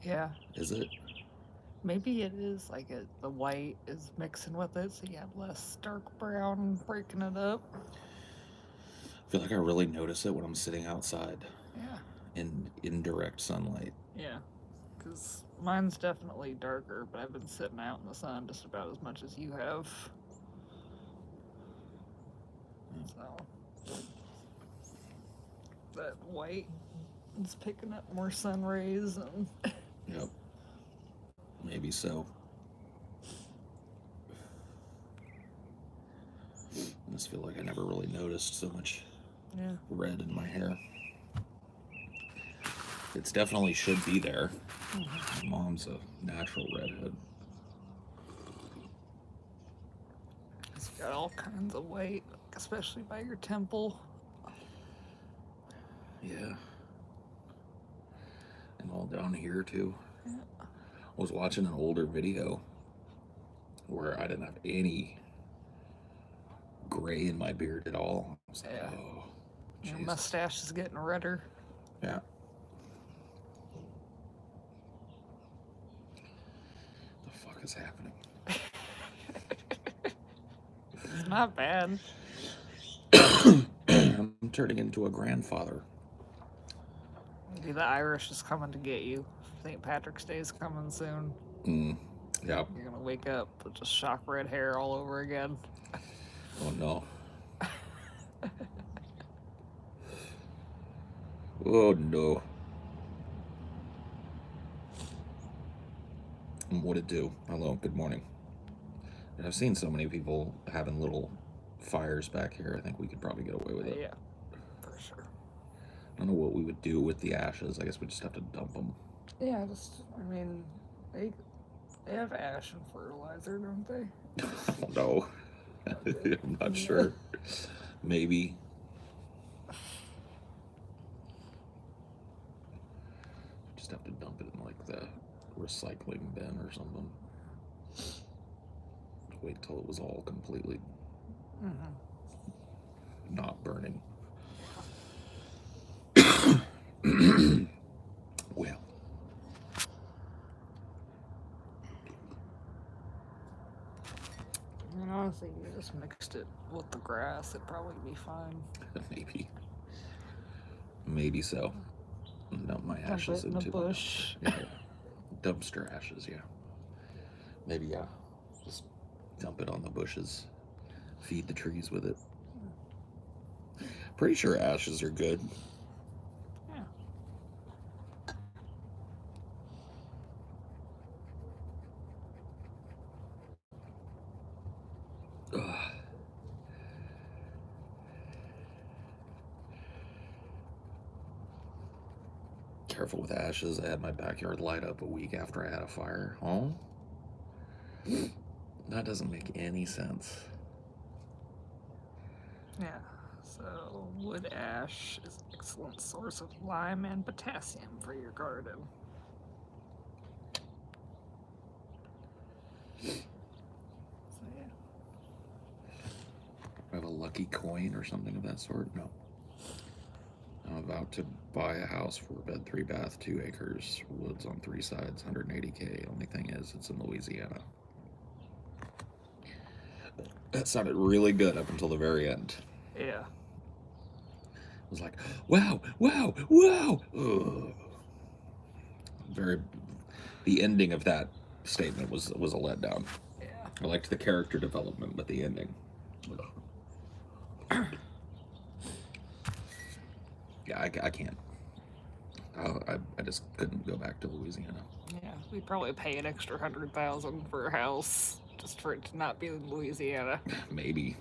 Yeah. Is it? Maybe it is like the white is mixing with it, so you have less dark brown breaking it up. I feel like I really notice it when I'm sitting outside Yeah. in indirect sunlight. Yeah. Because mine's definitely darker, but I've been sitting out in the sun just about as much as you have. So that white is picking up more sun rays and Yep, maybe so. I just feel like I never really noticed so much yeah. red in my hair. It's definitely should be there. Mm-hmm. My mom's a natural redhead. It's got all kinds of white, especially by your temple. Yeah, and all down here too. Yeah. I was watching an older video where I didn't have any gray in my beard at all. I was like, Yeah. oh, Your Jesus. mustache is getting redder. Yeah. The fuck is happening? It's not bad. I'm turning into a grandfather. Maybe the Irish is coming to get you. St. Patrick's Day is coming soon. Mm, yeah. You're gonna wake up with just shock red hair all over again. Oh no. Oh no. What it do? Hello, good morning. And I've seen so many people having little fires back here. I think we could probably get away with it. Yeah, for sure. I don't know what we would do with the ashes. I guess we just have to dump them. Yeah, just I mean, they they have ash and fertilizer, don't they? No. I'm not Yeah. sure. Maybe. Just have to dump it in like the recycling bin or something. Wait till it was all completely Mm-hmm. not burning. Well, I mean, honestly, you just mixed it with the grass, it'd probably be fine. maybe. Maybe so. Dump my Dump ashes it in a into a dumpster. bush. Yeah. Dumpster ashes, yeah. Maybe, yeah. Just dump it on the bushes. Feed the trees with it. Pretty sure ashes are good. Yeah. Ugh. Careful with ashes. I had my backyard light up a week after I had a fire. Oh? That doesn't make any sense. Yeah. So, wood ash is an excellent source of lime and potassium for your garden. So, yeah. I have a lucky coin or something of that sort? No. I'm about to buy a house, 4 bed, 3 bath, 2 acres, woods on 3 sides, 180K. Only thing is, it's in Louisiana. That sounded really good up until the very end. Yeah. It was like, wow, wow, wow. Ugh. Very. The ending of that statement was a letdown. Yeah. I liked the character development, but the ending. Yeah, I can't. I just couldn't go back to Louisiana. Yeah. We'd probably pay an extra 100,000 for a house just for it to not be in Louisiana. Maybe.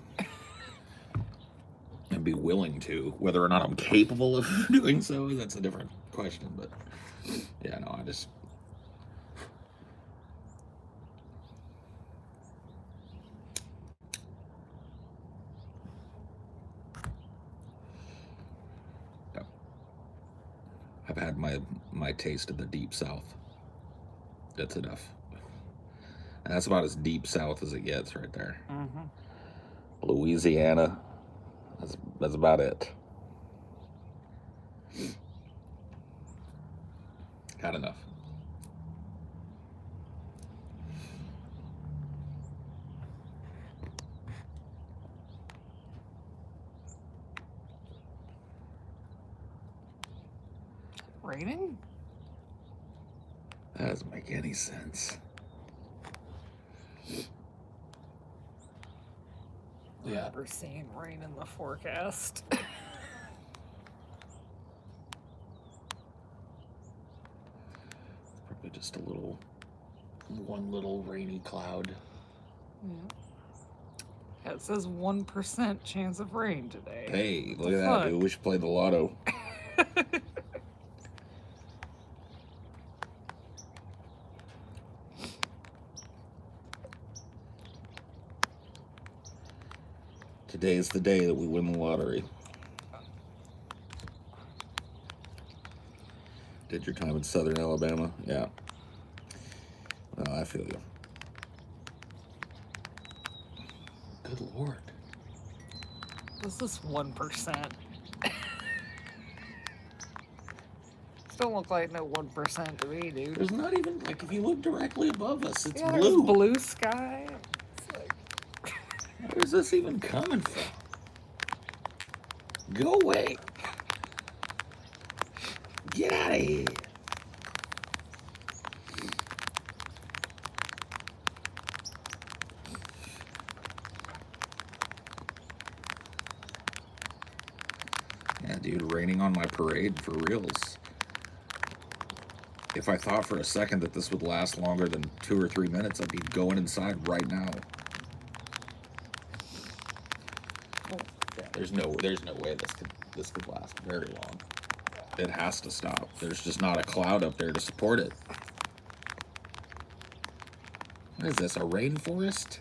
And be willing to. Whether or not I'm capable of doing so, that's a different question. But yeah, no, I just. Yeah. I've had my taste of the deep south. That's enough. And that's about as deep south as it gets right there. Mm-hmm. Louisiana, that's about it. Had enough. raining? That doesn't make any sense. Yeah. Never seen rain in the forecast. Probably just one little rainy cloud. Yeah, it says 1% chance of rain today. Hey, look at that, dude. We should play the lotto. Today is the day that we win the lottery. Did your time in Southern Alabama? Yeah. Well, I feel you. Good Lord. This is 1%. Still look like no 1% to me, dude. There's not even, like, if you look directly above us, it's yeah, blue. There's blue sky. It's like... Where's this even coming from? Go away. Get out of here. Yeah, dude, raining on my parade for reals. If I thought for a second that this would last longer than 2 or 3 minutes, I'd be going inside right now. Oh, yeah, there's no way this could last very long. It has to stop. There's just not a cloud up there to support it. What is this, a rainforest?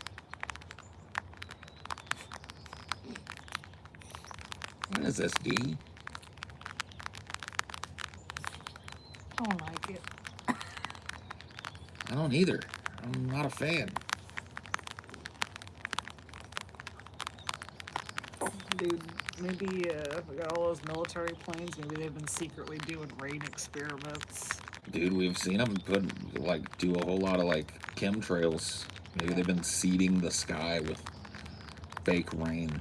What is this, D? I don't like it. I don't either. I'm not a fan. Dude, maybe we got all those military planes. Maybe they've been secretly doing rain experiments. Dude, we've seen them do a whole lot of chemtrails. Maybe they've been seeding the sky with fake rain.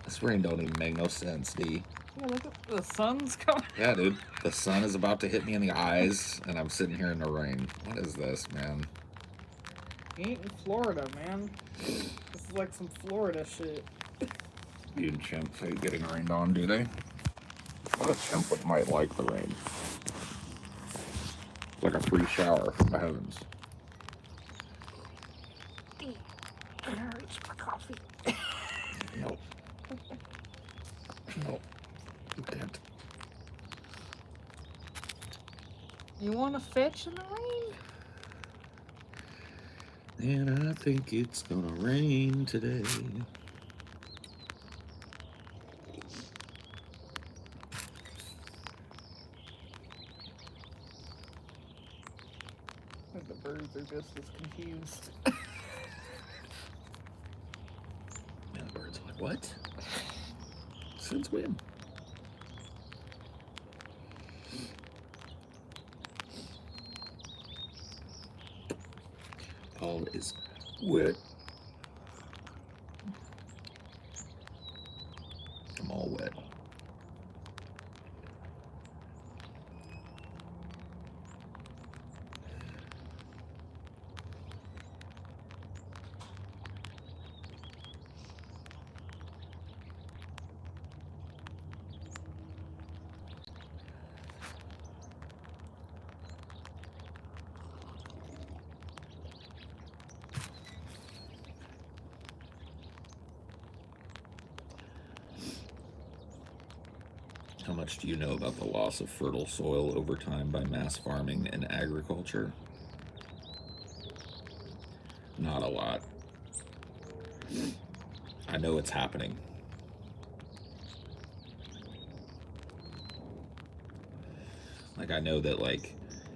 This rain don't even make no sense, D. Yeah, look at the sun's coming. Yeah, dude. The sun is about to hit me in the eyes, and I'm sitting here in the rain. What is this, man? You ain't in Florida, man. This is like some Florida shit. You and chimps hate getting rained on, do they? Well, a chimp might like the rain. It's like a free shower from the heavens. I'm gonna reach for coffee. Nope. Nope. You can't. You want to fetch in the rain? And I think it's gonna rain today. The birds are just as confused. And the birds are like, what? Since when? All is wet. I'm all wet. How much do you know about the loss of fertile soil over time by mass farming and agriculture? Not a lot. I know it's happening. I know that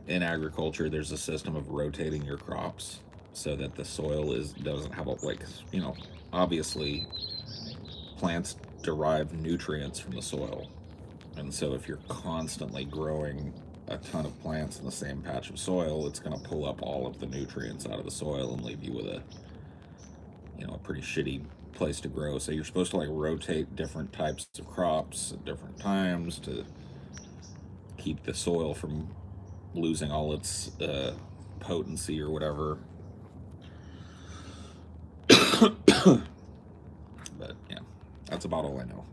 in agriculture there's a system of rotating your crops so that the soil doesn't have obviously plants derive nutrients from the soil. And so if you're constantly growing a ton of plants in the same patch of soil, it's going to pull up all of the nutrients out of the soil and leave you with a pretty shitty place to grow. So you're supposed to like rotate different types of crops at different times to keep the soil from losing all its potency or whatever. But yeah, that's about all I know.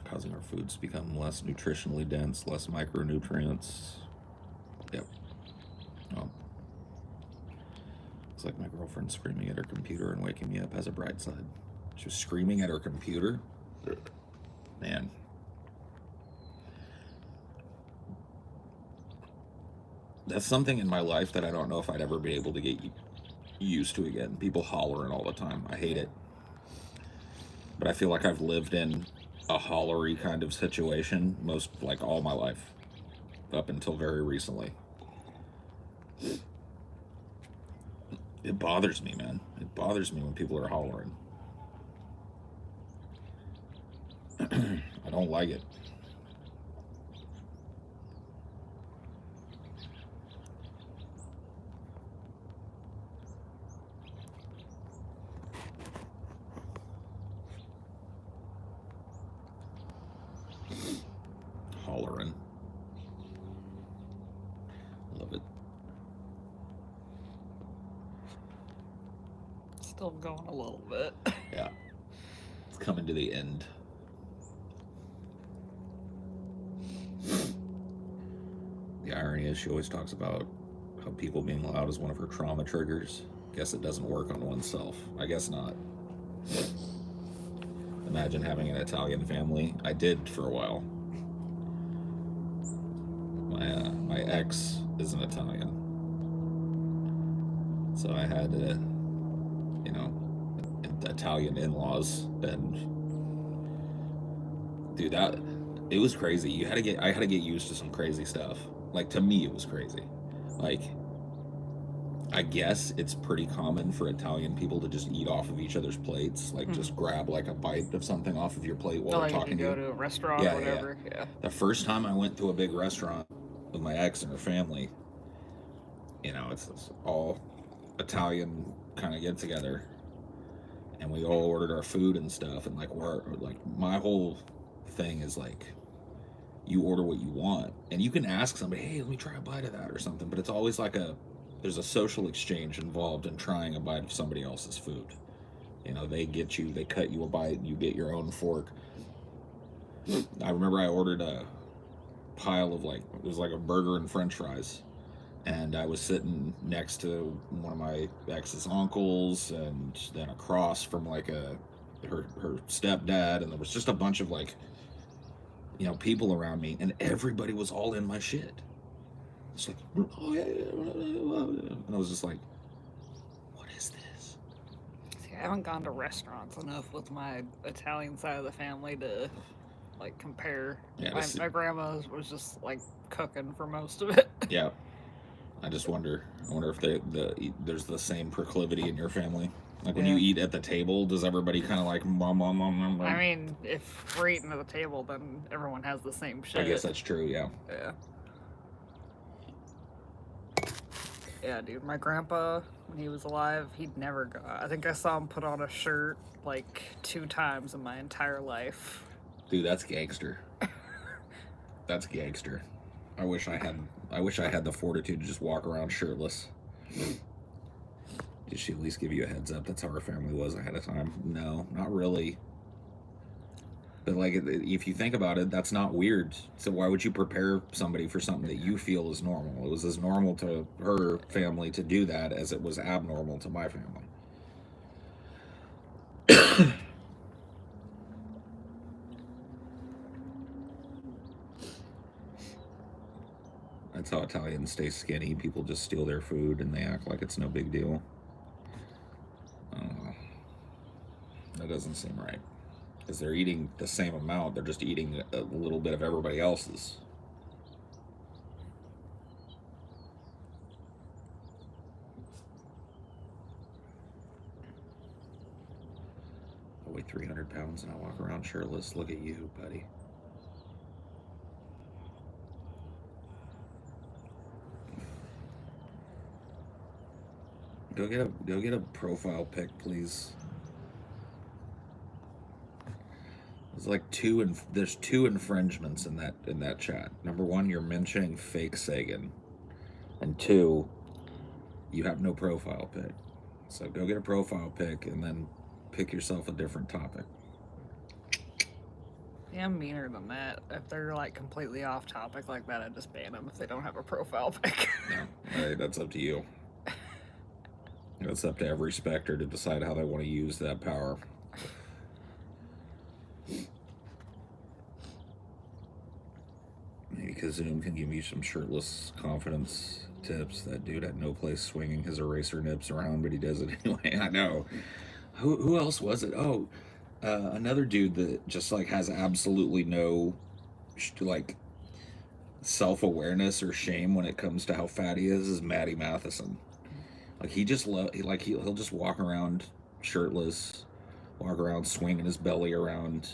Causing our foods to become less nutritionally dense, less micronutrients. Yep. Oh. It's like my girlfriend screaming at her computer and waking me up as a bright side. She was screaming at her computer. Man. That's something in my life that I don't know if I'd ever be able to get used to again. People hollering all the time. I hate it. But I feel like I've lived in a hollery kind of situation like all my life, up until very recently. It bothers me, man. It bothers me when people are hollering. I don't like it. Hollering. Love it. Still going a little bit. Yeah. It's coming to the end. The irony is she always talks about how people being loud is one of her trauma triggers. Guess it doesn't work on oneself. I guess not. Imagine having an Italian family. I did for a while. My ex is an Italian, so I had Italian in-laws, and dude, it was crazy. I had to get used to some crazy stuff. Like, to me, it was crazy. Like, I guess it's pretty common for Italian people to just eat off of each other's plates, like just grab like a bite of something off of your plate while they're talking to you. Go to a restaurant or whatever. Yeah. The first time I went to a big restaurant with my ex and her family, it's all Italian kind of get together, and we all ordered our food and stuff, and like my whole thing is like, you order what you want, and you can ask somebody, hey, let me try a bite of that or something, but it's always like there's a social exchange involved in trying a bite of somebody else's food. They cut you a bite, you get your own fork. I remember I ordered a pile of it was like a burger and french fries, and I was sitting next to one of my ex's uncles, and then across from her stepdad, and there was just a bunch of people around me, and everybody was all in my shit. It's like, oh yeah, and I was just like, what is this? See, I haven't gone to restaurants enough with my Italian side of the family to compare. Yeah, my grandma was just cooking for most of it. Yeah. I just wonder. I wonder if there's the same proclivity in your family. Like when you eat at the table, does everybody kind of like mom? I mean, if we're eating at the table, then everyone has the same shit. I guess that's true. Yeah. Yeah. Yeah, dude. My grandpa, when he was alive, he'd never go. I think I saw him put on a shirt 2 times in my entire life. Dude, that's gangster. That's gangster. I wish I had the fortitude to just walk around shirtless. Did she at least give you a heads up? That's how her family was ahead of time. No, not really. But if you think about it, that's not weird. So why would you prepare somebody for something that you feel is normal? It was as normal to her family to do that as it was abnormal to my family. That's how Italians stay skinny. People just steal their food and they act like it's no big deal. That doesn't seem right. Because they're eating the same amount, they're just eating a little bit of everybody else's. weigh 300 pounds and I walk around shirtless. Look at you, buddy. Go get a profile pic, please. There's like there's two infringements in that chat. Number one, you're mentioning fake Sagan, and two, you have no profile pic. So go get a profile pic and then pick yourself a different topic. Yeah, I'm meaner than that. If they're like completely off topic like that, I just ban them if they don't have a profile pic. No, right, that's up to you. It's up to every specter to decide how they want to use that power. Maybe Kazoom can give you some shirtless confidence tips. That dude had no place swinging his eraser nips around, but he does it anyway. I know. Who else was it? Oh, another dude that just like has absolutely no like self-awareness or shame when it comes to how fat he is Matty Matheson. Like he'll just walk around shirtless, walk around swinging his belly around.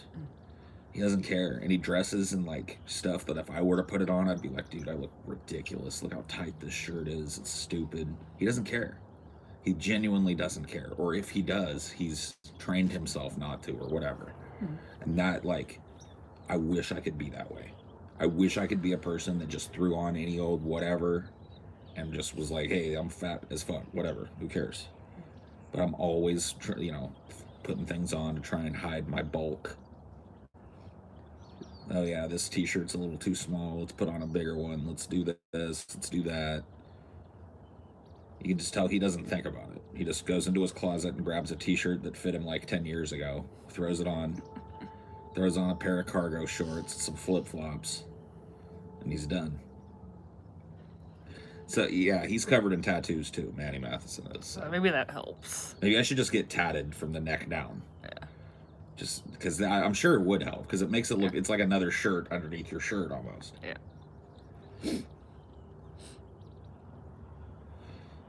He doesn't care, and he dresses in like stuff that if I were to put it on, I'd be like, dude, I look ridiculous. Look how tight this shirt is. It's stupid. He doesn't care. He genuinely doesn't care. Or if he does, he's trained himself not to, or whatever. And that, like, I wish I could be that way. I wish I could be a person that just threw on any old whatever and just was like, hey, I'm fat as fuck, whatever, who cares? But I'm always, putting things on to try and hide my bulk. Oh yeah, this t-shirt's a little too small. Let's put on a bigger one. Let's do this. Let's do that. You can just tell he doesn't think about it. He just goes into his closet and grabs a t-shirt that fit him like 10 years ago, throws it on, throws on a pair of cargo shorts, some flip-flops, and he's done. So yeah, he's covered in tattoos too, Matty Matheson is. So maybe that helps. Maybe I should just get tatted from the neck down. Yeah. Just because I'm sure it would help, because it makes it look, it's like another shirt underneath your shirt almost. Yeah.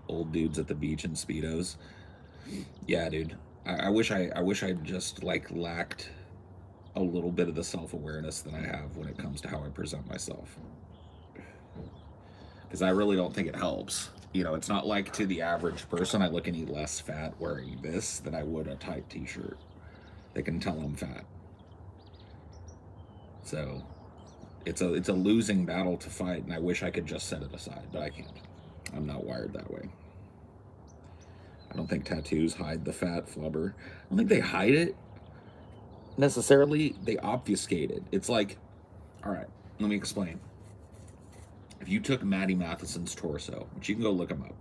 Old dudes at the beach in Speedos. Yeah, dude. I wish I just like lacked a little bit of the self-awareness that I have when it comes to how I present myself. Because I really don't think it helps. It's not like to the average person I look any less fat wearing this than I would a tight t-shirt. They can tell I'm fat. So it's a losing battle to fight, and I wish I could just set it aside, but I can't. I'm not wired that way. I don't think tattoos hide the fat flubber. I don't think they hide it necessarily. They obfuscate it. It's like, all right, let me explain. If you took Matty Matheson's torso, which you can go look him up,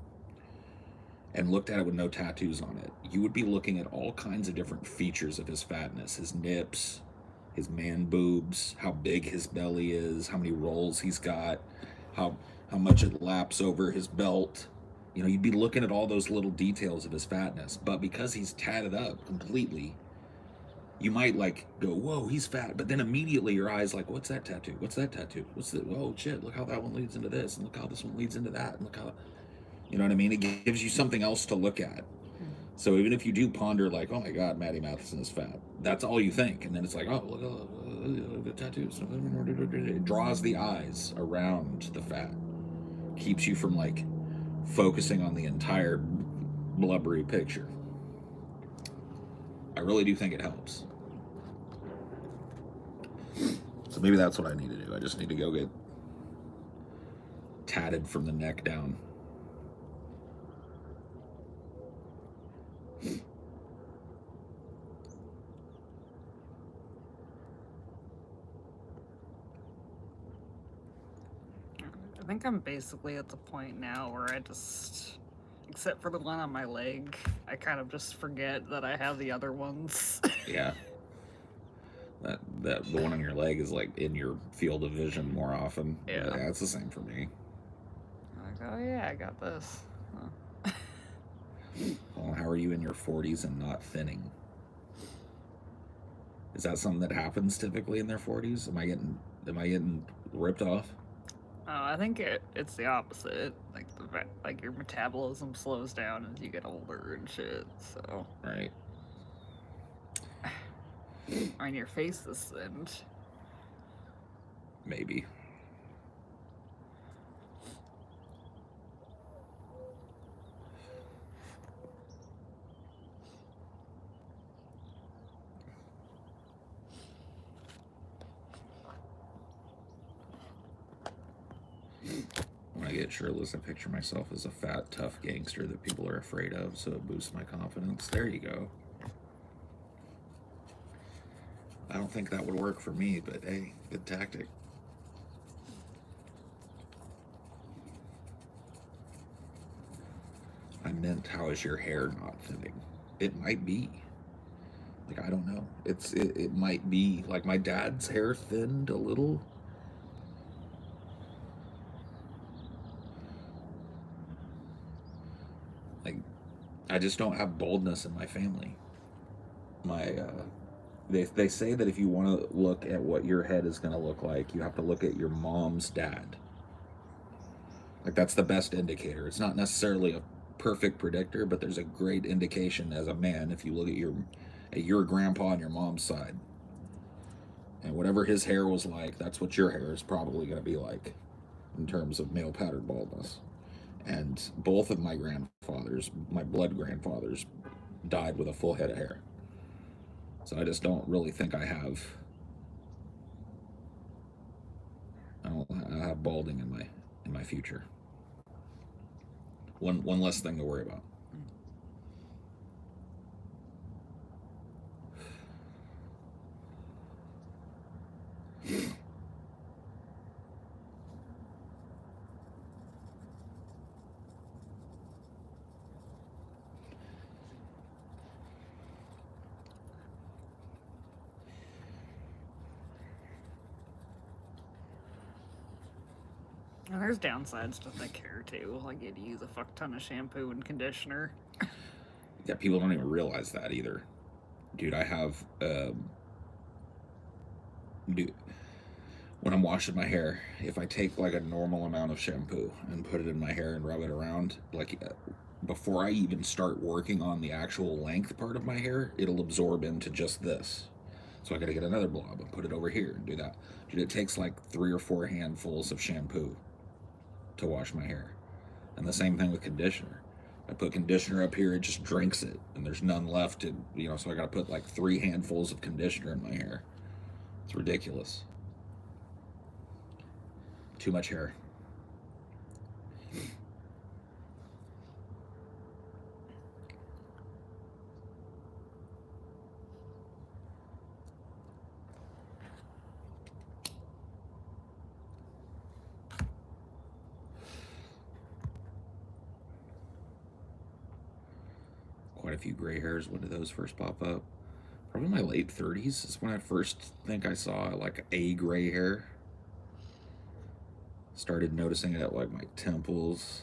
and looked at it with no tattoos on it, you would be looking at all kinds of different features of his fatness, his nips, his man boobs, how big his belly is, how many rolls he's got, how much it laps over his belt. You'd be looking at all those little details of his fatness, but because he's tatted up completely, you might like go, whoa, he's fat, but then immediately your eyes like, what's that tattoo? What's that tattoo? What's the, oh shit, look how that one leads into this, and look how this one leads into that, and look how, you know what I mean? It gives you something else to look at. So even if you do ponder like, oh my God, Matty Matheson is fat, that's all you think. And then it's like, oh, look at the tattoos. It draws the eyes around the fat. Keeps you from like focusing on the entire blubbery picture. I really do think it helps. So maybe that's what I need to do. I just need to go get tatted from the neck down. I think I'm basically at the point now where I just, except for the one on my leg, I kind of just forget that I have the other ones. Yeah. That the one on your leg is like in your field of vision more often. Yeah. Yeah, it's the same for me. Like, oh yeah, I got this. Huh. Well, how are you in your 40s and not thinning? Is that something that happens typically in their 40s? Am I getting ripped off? I think it's the opposite. Like your metabolism slows down as you get older and shit. So Right. I mean, your face is thinned. Maybe. When I get shirtless, I picture myself as a fat, tough gangster that people are afraid of, so it boosts my confidence. There you go. I don't think that would work for me, but hey, good tactic. I meant, how is your hair not thinning? It might be. Like, I don't know. It might be like my dad's hair thinned a little. Like, I just don't have baldness in my family. My they say that if you want to look at what your head is going to look like, you have to look at your mom's dad. Like, that's the best indicator. It's not necessarily a perfect predictor, but there's a great indication as a man if you look at your grandpa on your mom's side. And whatever his hair was like, that's what your hair is probably going to be like in terms of male pattern baldness. And both of my grandfathers, my blood grandfathers, died with a full head of hair. So I just don't really think I have balding in my future. One less thing to worry about. And there's downsides to thick hair too. Like you had to use a fuck ton of shampoo and conditioner. Yeah, people don't even realize that either. Dude, I have dude, when I'm washing my hair, if I take like a normal amount of shampoo and put it in my hair and rub it around, like before I even start working on the actual length part of my hair, it'll absorb into just this. So I gotta get another blob and put it over here and do that. Dude, it takes like 3 or 4 handfuls of shampoo to wash my hair. And the same thing with conditioner. I put conditioner up here, it just drinks it, and there's none left. So I gotta put like 3 handfuls of conditioner in my hair. It's ridiculous. Too much hair. Quite a few gray hairs. When did those first pop up? Probably my late 30s is when I first think I saw like a gray hair. Started noticing it at like my temples.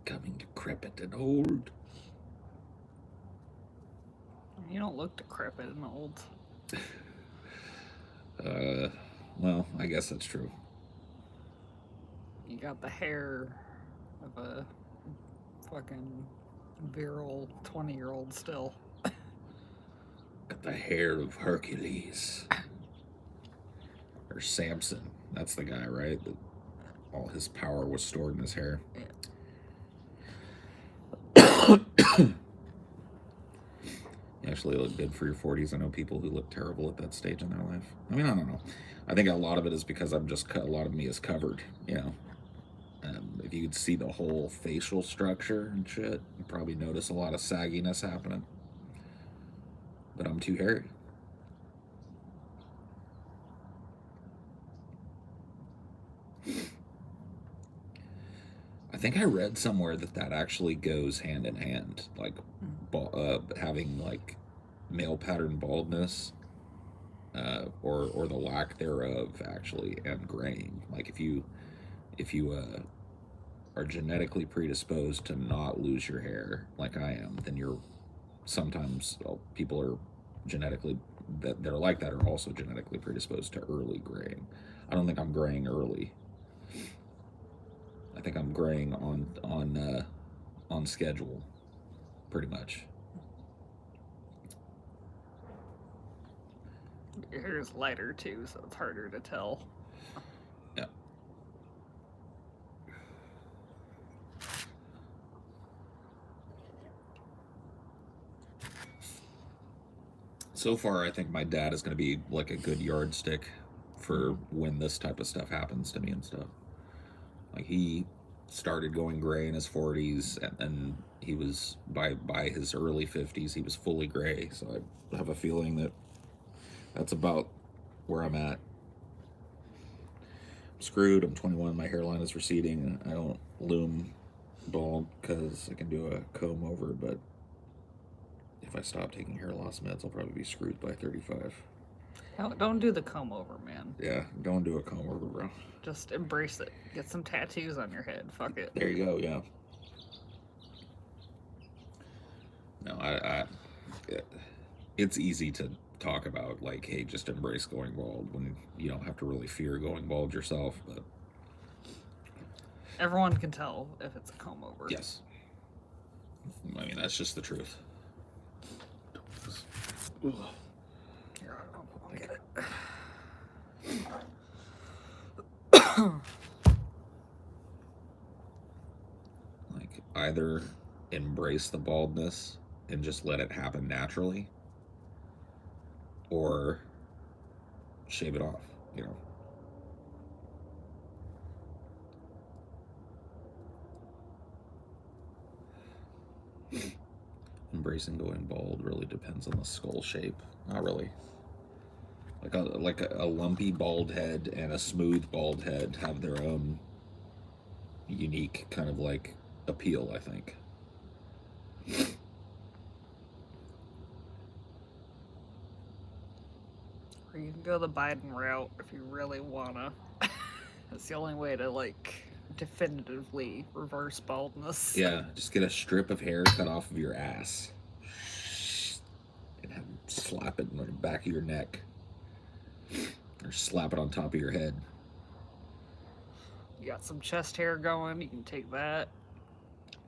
Becoming decrepit and old. You don't look decrepit and old. Well, I guess that's true. You got the hair of a fucking virile 20-year-old still. Got the hair of Hercules. Or Samson. That's the guy, right? That all his power was stored in his hair. Yeah. You actually look good for your 40s. I know people who look terrible at that stage in their life. I mean, I don't know. I think a lot of it is because a lot of me is covered, you know. If you could see the whole facial structure and shit, you probably notice a lot of sagginess happening. But I'm too hairy. I think I read somewhere that actually goes hand in hand, like having like male pattern baldness, or the lack thereof, actually, and graying. Like if you are genetically predisposed to not lose your hair, like I am, then you're sometimes people are genetically that they're like that are also genetically predisposed to early graying. I don't think I'm graying early. I think I'm graying on schedule, pretty much. Your hair is lighter too, so it's harder to tell. Yeah. So far, I think my dad is going to be like a good yardstick for when this type of stuff happens to me and stuff. Like he started going gray in his 40s, and he was by his early 50s, he was fully gray. So I have a feeling that that's about where I'm at. I'm screwed. I'm 21. My hairline is receding. I don't loom bald because I can do a comb over, but if I stop taking hair loss meds, I'll probably be screwed by 35. Don't do the comb over, man. Yeah, don't do a comb over, bro. Just embrace it. Get some tattoos on your head. Fuck it. There you go. Yeah. No, it's easy to talk about, like, hey, just embrace going bald when you don't have to really fear going bald yourself. But everyone can tell if it's a comb over. Yes. I mean, that's just the truth. Here, I'll get it. Like, either embrace the baldness and just let it happen naturally, or shave it off, you know. Embracing going bald really depends on the skull shape. Not really. Like a lumpy bald head and a smooth bald head have their own unique kind of like appeal, I think. Or you can go the Biden route if you really wanna. That's the only way to like definitively reverse baldness. Yeah, just get a strip of hair cut off of your ass and have slap it in the back of your neck, or slap it on top of your head. You got some chest hair going, you can take that.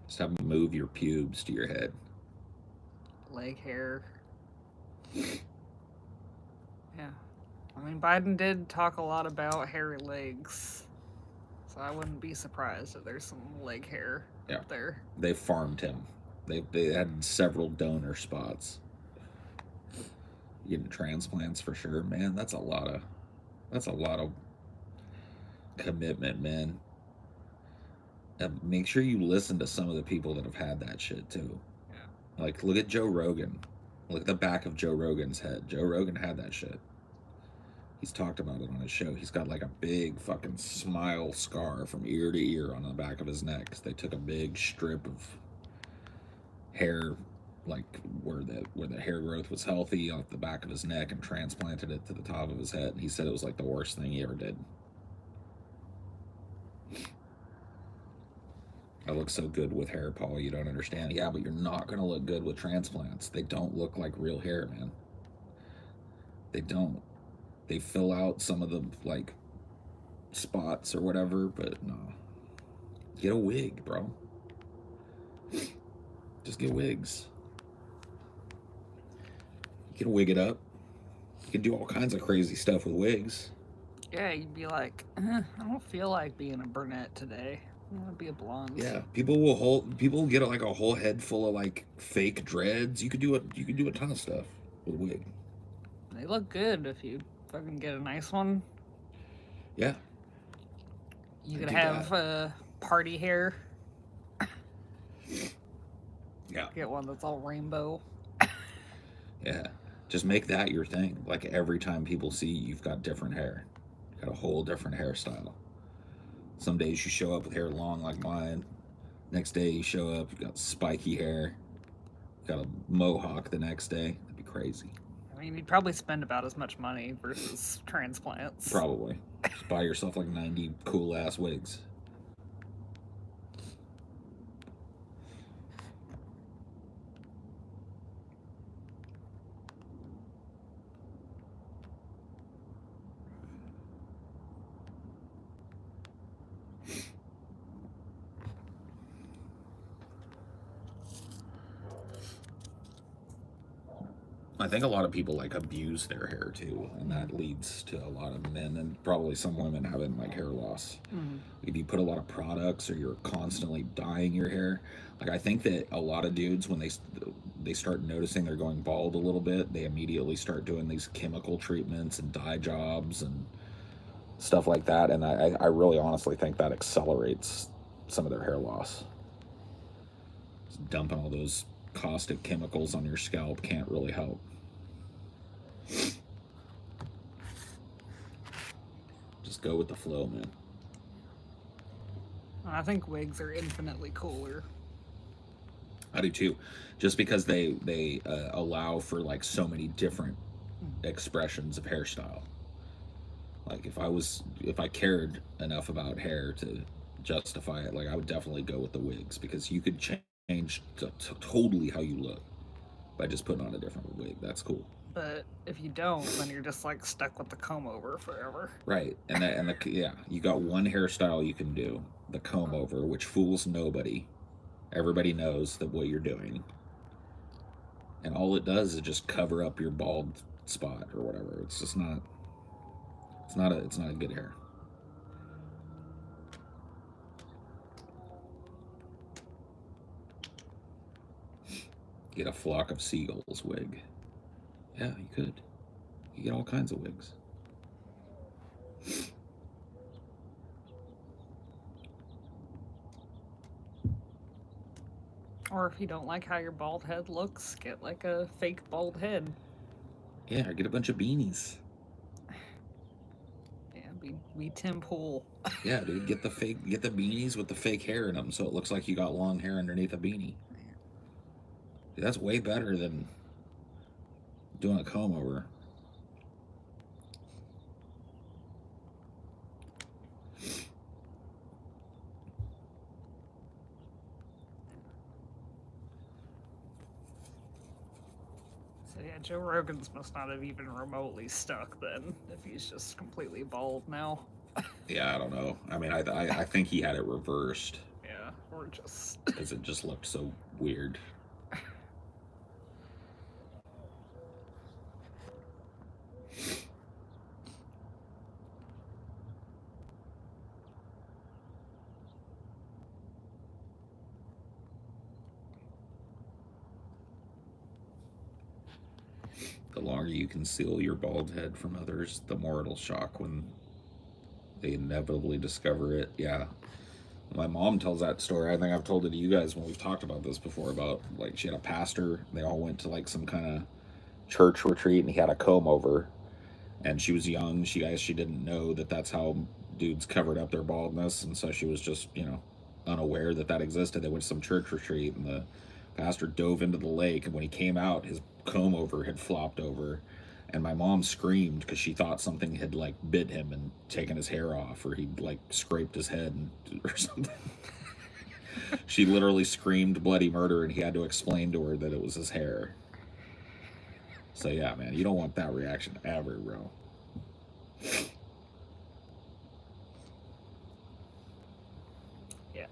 Just have them move your pubes to your head. Leg hair. Yeah. I mean, Biden did talk a lot about hairy legs. So I wouldn't be surprised if there's some leg hair up there. They farmed him. They had several donor spots. Getting transplants for sure, man. That's a lot of commitment, man. And make sure you listen to some of the people that have had that shit too. Yeah. Like, look at Joe Rogan. Look at the back of Joe Rogan's head. Joe Rogan had that shit. He's talked about it on his show. He's got like a big fucking smile scar from ear to ear on the back of his neck. They took a big strip of hair, like where the hair growth was healthy, off the back of his neck and transplanted it to the top of his head. And he said it was like the worst thing he ever did. I look so good with hair, Paul, you don't understand. Yeah, but you're not going to look good with transplants. They don't look like real hair, man. They don't. They fill out some of the, like, spots or whatever, but no. Get a wig, bro. Just get wigs. You can wig it up. You can do all kinds of crazy stuff with wigs. Yeah, you'd be like, I don't feel like being a brunette today. I want to be a blonde. Yeah, people will get like a whole head full of like fake dreads. You could do a ton of stuff with a wig. They look good if you fucking get a nice one. Yeah. You could have party hair. Yeah. Get one that's all rainbow. Yeah. Just make that your thing. Like every time people see you, you've got different hair. You've got a whole different hairstyle. Some days you show up with hair long like mine. Next day you show up, you've got spiky hair. You've got a mohawk the next day. That'd be crazy. I mean, you'd probably spend about as much money versus transplants. Probably. Just buy yourself like 90 cool ass wigs. I think a lot of people like abuse their hair too, and that leads to a lot of men and probably some women having like hair loss. Mm-hmm. If you put a lot of products or you're constantly dyeing your hair, like I think that a lot of dudes when they start noticing they're going bald a little bit, they immediately start doing these chemical treatments and dye jobs and stuff like that, and I really honestly think that accelerates some of their hair loss. Just dumping all those caustic chemicals on your scalp can't really help. Just go with the flow, man. I think wigs are infinitely cooler. I do too, just because they allow for like so many different expressions of hairstyle. Like if I cared enough about hair to justify it, like I would definitely go with the wigs because you could change totally how you look by just putting on a different wig. That's cool. But if you don't, then you're just like stuck with the comb over forever. Right, and yeah, you got one hairstyle you can do, the comb over, which fools nobody. Everybody knows that what you're doing, and all it does is just cover up your bald spot or whatever. It's just not. It's not a good hair. Get a flock of seagulls wig. Yeah, you could. You get all kinds of wigs. Or if you don't like how your bald head looks, get like a fake bald head. Yeah, or get a bunch of beanies. Yeah, be Tim Pool. Yeah, dude, get the beanies with the fake hair in them, so it looks like you got long hair underneath a beanie. Dude, that's way better than doing a comb over. So yeah, Joe Rogan's must not have even remotely stuck then, if he's just completely bald now. Yeah, I don't know. I mean, I think he had it reversed Yeah, or just because it just looked so weird. The longer you conceal your bald head from others, the more it'll shock when they inevitably discover it. Yeah. My mom tells that story. I think I've told it to you guys when we've talked about this before about like she had a pastor. They all went to like some kind of church retreat and he had a comb over. And she was young. She didn't know that that's how dudes covered up their baldness. And so she was just, unaware that that existed. They went to some church retreat and the pastor dove into the lake. And when he came out, his comb over had flopped over and my mom screamed because she thought something had like bit him and taken his hair off or he'd like scraped his head or something. She literally screamed bloody murder and he had to explain to her that it was his hair. So yeah, man, you don't want that reaction ever, bro. yeah.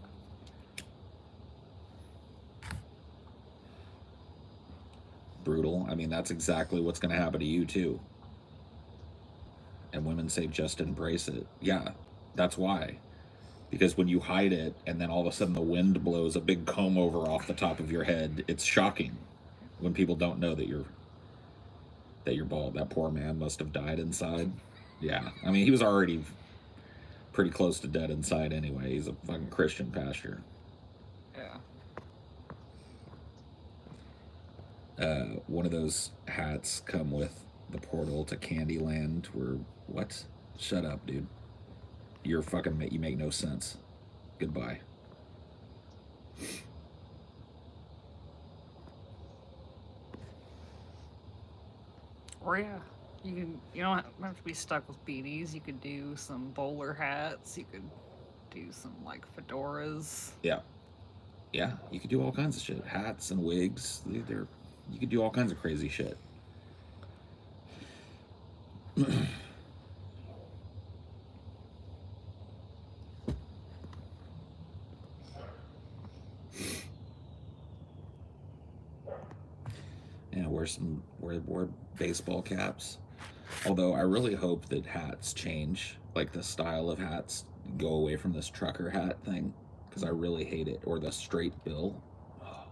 Brutal. I mean, that's exactly what's going to happen to you too. And women say just embrace it. Yeah, that's why. Because when you hide it and then all of a sudden the wind blows a big comb over off the top of your head, it's shocking when people don't know that you're bald. That poor man must have died inside. Yeah. I mean, he was already pretty close to dead inside anyway. He's a fucking Christian pastor. Yeah. One of those hats come with the portal to Candyland where what? Shut up, dude. You make no sense. Goodbye. Or yeah, you don't have to be stuck with beanies. You could do some bowler hats. You could do some like fedoras. Yeah. Yeah, you could do all kinds of shit. Hats and wigs. You could do all kinds of crazy shit. Yeah, wear baseball caps. Although I really hope that hats change, like the style of hats go away from this trucker hat thing, because I really hate it, or the straight bill. Oh,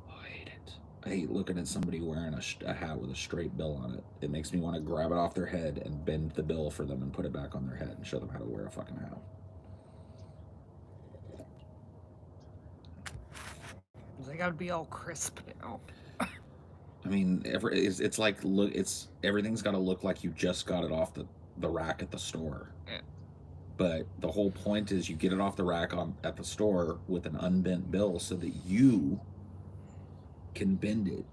I hate it. I hate looking at somebody wearing a hat with a straight bill on it. It makes me want to grab it off their head and bend the bill for them and put it back on their head and show them how to wear a fucking hat. They gotta be all crisp now. I mean, it's like everything's got to look like you just got it off the rack at the store. Yeah. But the whole point is you get it off the rack at the store with an unbent bill so that you can bend it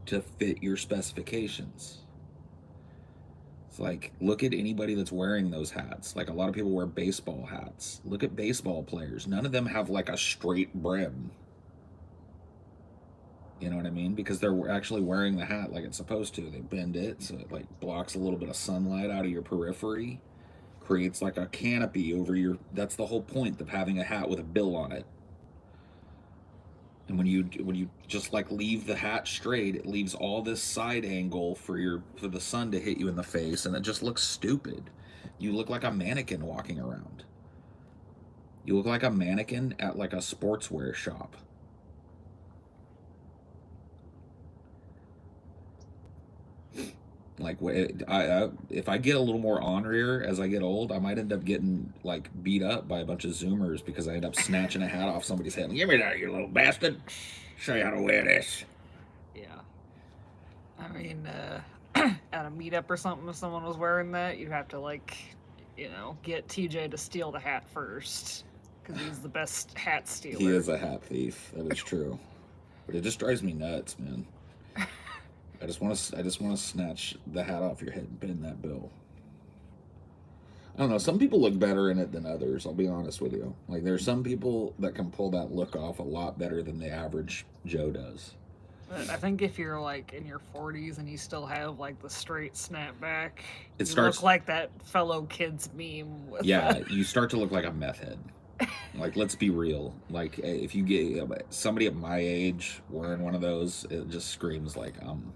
to fit your specifications. It's like, look at anybody that's wearing those hats. Like, a lot of people wear baseball hats. Look at baseball players. None of them have like a straight brim. You know what I mean? Because they're actually wearing the hat like it's supposed to. They bend it so it like blocks a little bit of sunlight out of your periphery, creates like a canopy over your. That's the whole point of having a hat with a bill on it. And when you just like leave the hat straight, it leaves all this side angle for the sun to hit you in the face, and it just looks stupid. You look like a mannequin walking around. You look like a mannequin at like a sportswear shop. Like, if I get a little more ornerier as I get old, I might end up getting like beat up by a bunch of Zoomers because I end up snatching a hat off somebody's head. Give me that, you little bastard! Show you how to wear this. Yeah. I mean, at a meetup or something, if someone was wearing that, you'd have to like, get TJ to steal the hat first because he's the best hat stealer. He is a hat thief. That is true. But it just drives me nuts, man. I just want to snatch the hat off your head and bend that bill. I don't know. Some people look better in it than others. I'll be honest with you. Like, there's some people that can pull that look off a lot better than the average Joe does. I think if you're like in your 40s and you still have like the straight snapback, you look like that fellow kid's meme. You start to look like a meth head. Like, let's be real. Like, if you get somebody at my age wearing one of those, it just screams like I'm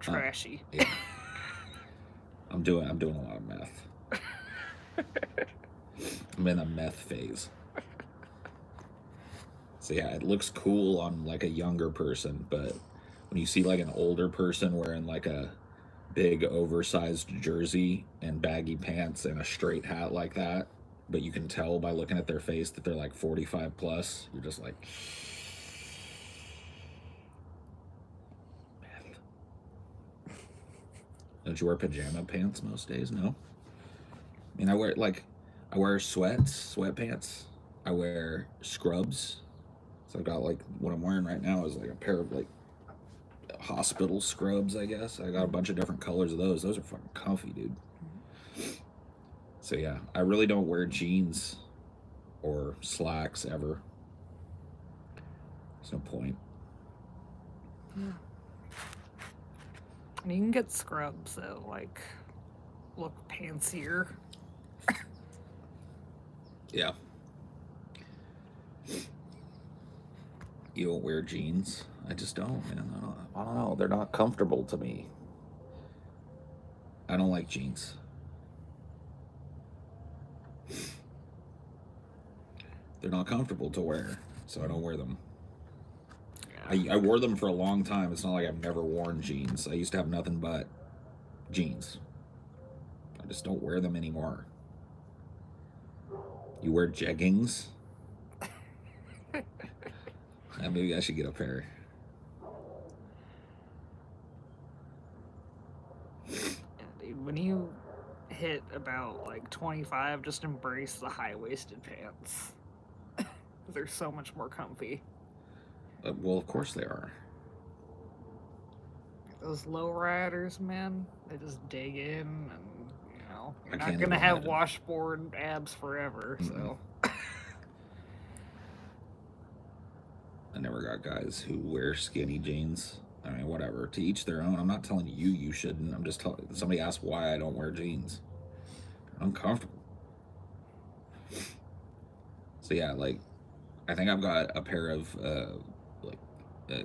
trashy. Yeah. I'm doing a lot of meth. I'm in a meth phase. So yeah, it looks cool on like a younger person, but when you see like an older person wearing like a big oversized jersey and baggy pants and a straight hat like that, but you can tell by looking at their face that they're like 45 plus, you're just like, don't you wear pajama pants most days? No. I mean, I wear sweatpants. I wear scrubs. So I've got like, what I'm wearing right now is like a pair of like hospital scrubs, I guess. I got a bunch of different colors of those. Those are fucking comfy, dude. So yeah, I really don't wear jeans or slacks ever. There's no point. Yeah. And you can get scrubs that like look pantsier. Yeah. You don't wear jeans? I just don't, man. I don't know. They're not comfortable to me. I don't like jeans. They're not comfortable to wear, so I don't wear them. I wore them for a long time. It's not like I've never worn jeans. I used to have nothing but jeans. I just don't wear them anymore. You wear jeggings? Maybe I should get a pair. Yeah, dude, when you hit about like 25, just embrace the high-waisted pants. They're so much more comfy. Well, of course they are. Those low riders, man, they just dig in, and you're not gonna have washboard abs forever. Mm-hmm. So I never got guys who wear skinny jeans. I mean, whatever. To each their own. I'm not telling you shouldn't. I'm just telling. Somebody asked why I don't wear jeans. I'm uncomfortable. So yeah, like, I think I've got a pair of like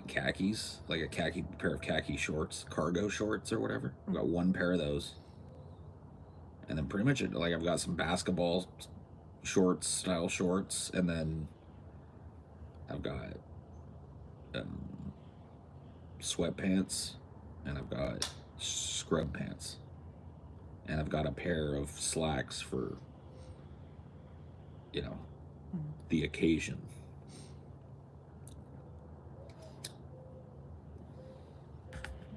khakis, like a khaki pair of khaki shorts, cargo shorts or whatever. I've got one pair of those, and then pretty much like I've got some basketball shorts, style shorts, and then I've got um, sweatpants, and I've got scrub pants, and I've got a pair of slacks for, you know, the occasion.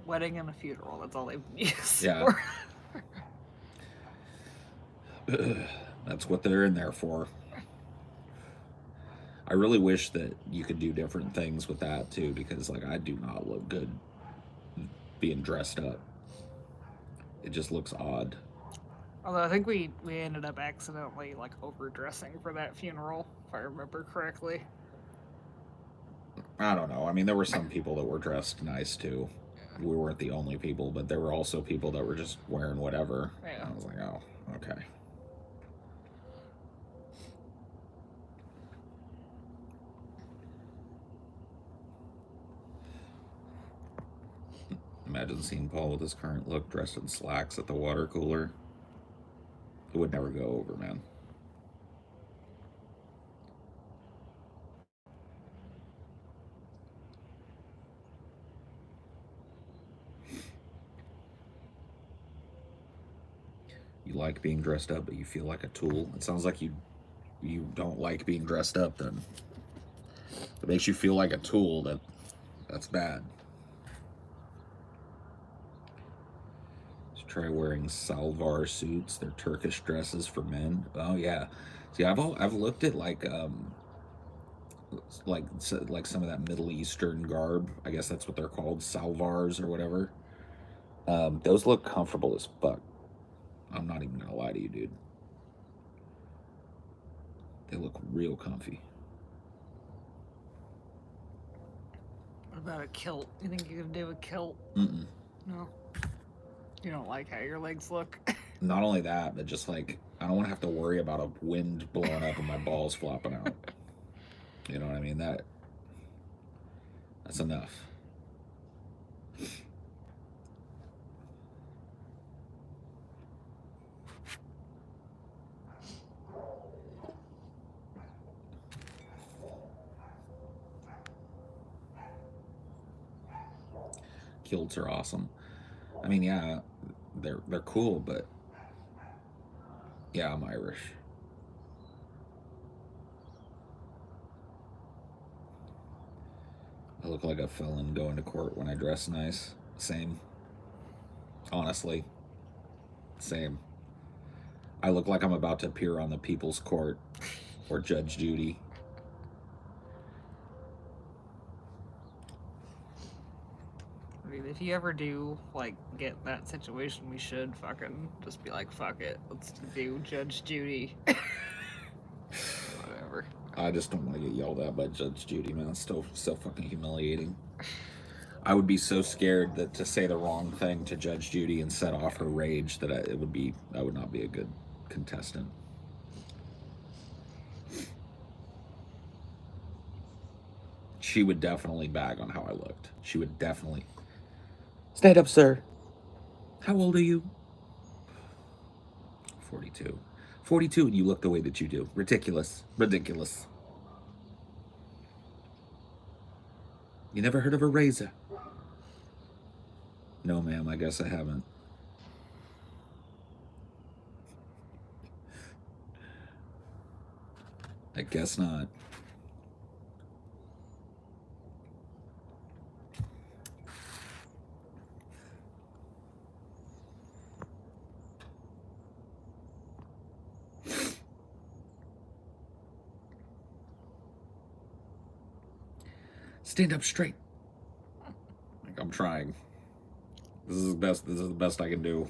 Wedding and a funeral. That's all they've been used Yeah. for. That's what they're in there for. I really wish that you could do different things with that too, because like I do not look good being dressed up. It just looks odd. Although I think we ended up accidentally like overdressing for that funeral, if I remember correctly. I don't know. I mean, there were some people that were dressed nice too. We weren't the only people, but there were also people that were just wearing whatever. Yeah. I was like, oh, okay. Imagine seeing Paul with his current look dressed in slacks at the water cooler. It would never go over, man. You like being dressed up, but you feel like a tool. It sounds like you don't like being dressed up. Then it makes you feel like a tool. That's bad. Just try wearing salvar suits. They're Turkish dresses for men. Oh yeah. See, I've looked at like some of that Middle Eastern garb. I guess that's what they're called, salvars or whatever. Those look comfortable as fuck. I'm not even gonna lie to you, dude. They look real comfy. What about a kilt? You think you could do a kilt? Mm-mm. No. You don't like how your legs look? Not only that, but just like I don't want to have to worry about a wind blowing up and my balls flopping out. You know what I mean? That's enough. Kilts are awesome. I mean, yeah, they're cool, but yeah, I'm Irish. I look like a felon going to court when I dress nice. Same. Honestly. Same. I look like I'm about to appear on the People's Court or Judge Judy. I mean, if you ever do like get that situation, we should fucking just be like, fuck it, let's do Judge Judy. Whatever. I just don't want to get yelled at by Judge Judy, man. It's still so fucking humiliating. I would be so scared that to say the wrong thing to Judge Judy and set off her rage that I would not be a good contestant. She would definitely bag on how I looked. She would definitely stand up, sir. How old are you? 42. 42 and you look the way that you do. Ridiculous. Ridiculous. You never heard of a razor? No, ma'am, I guess I haven't. I guess not. Stand up straight. Like I'm trying. This is the best I can do.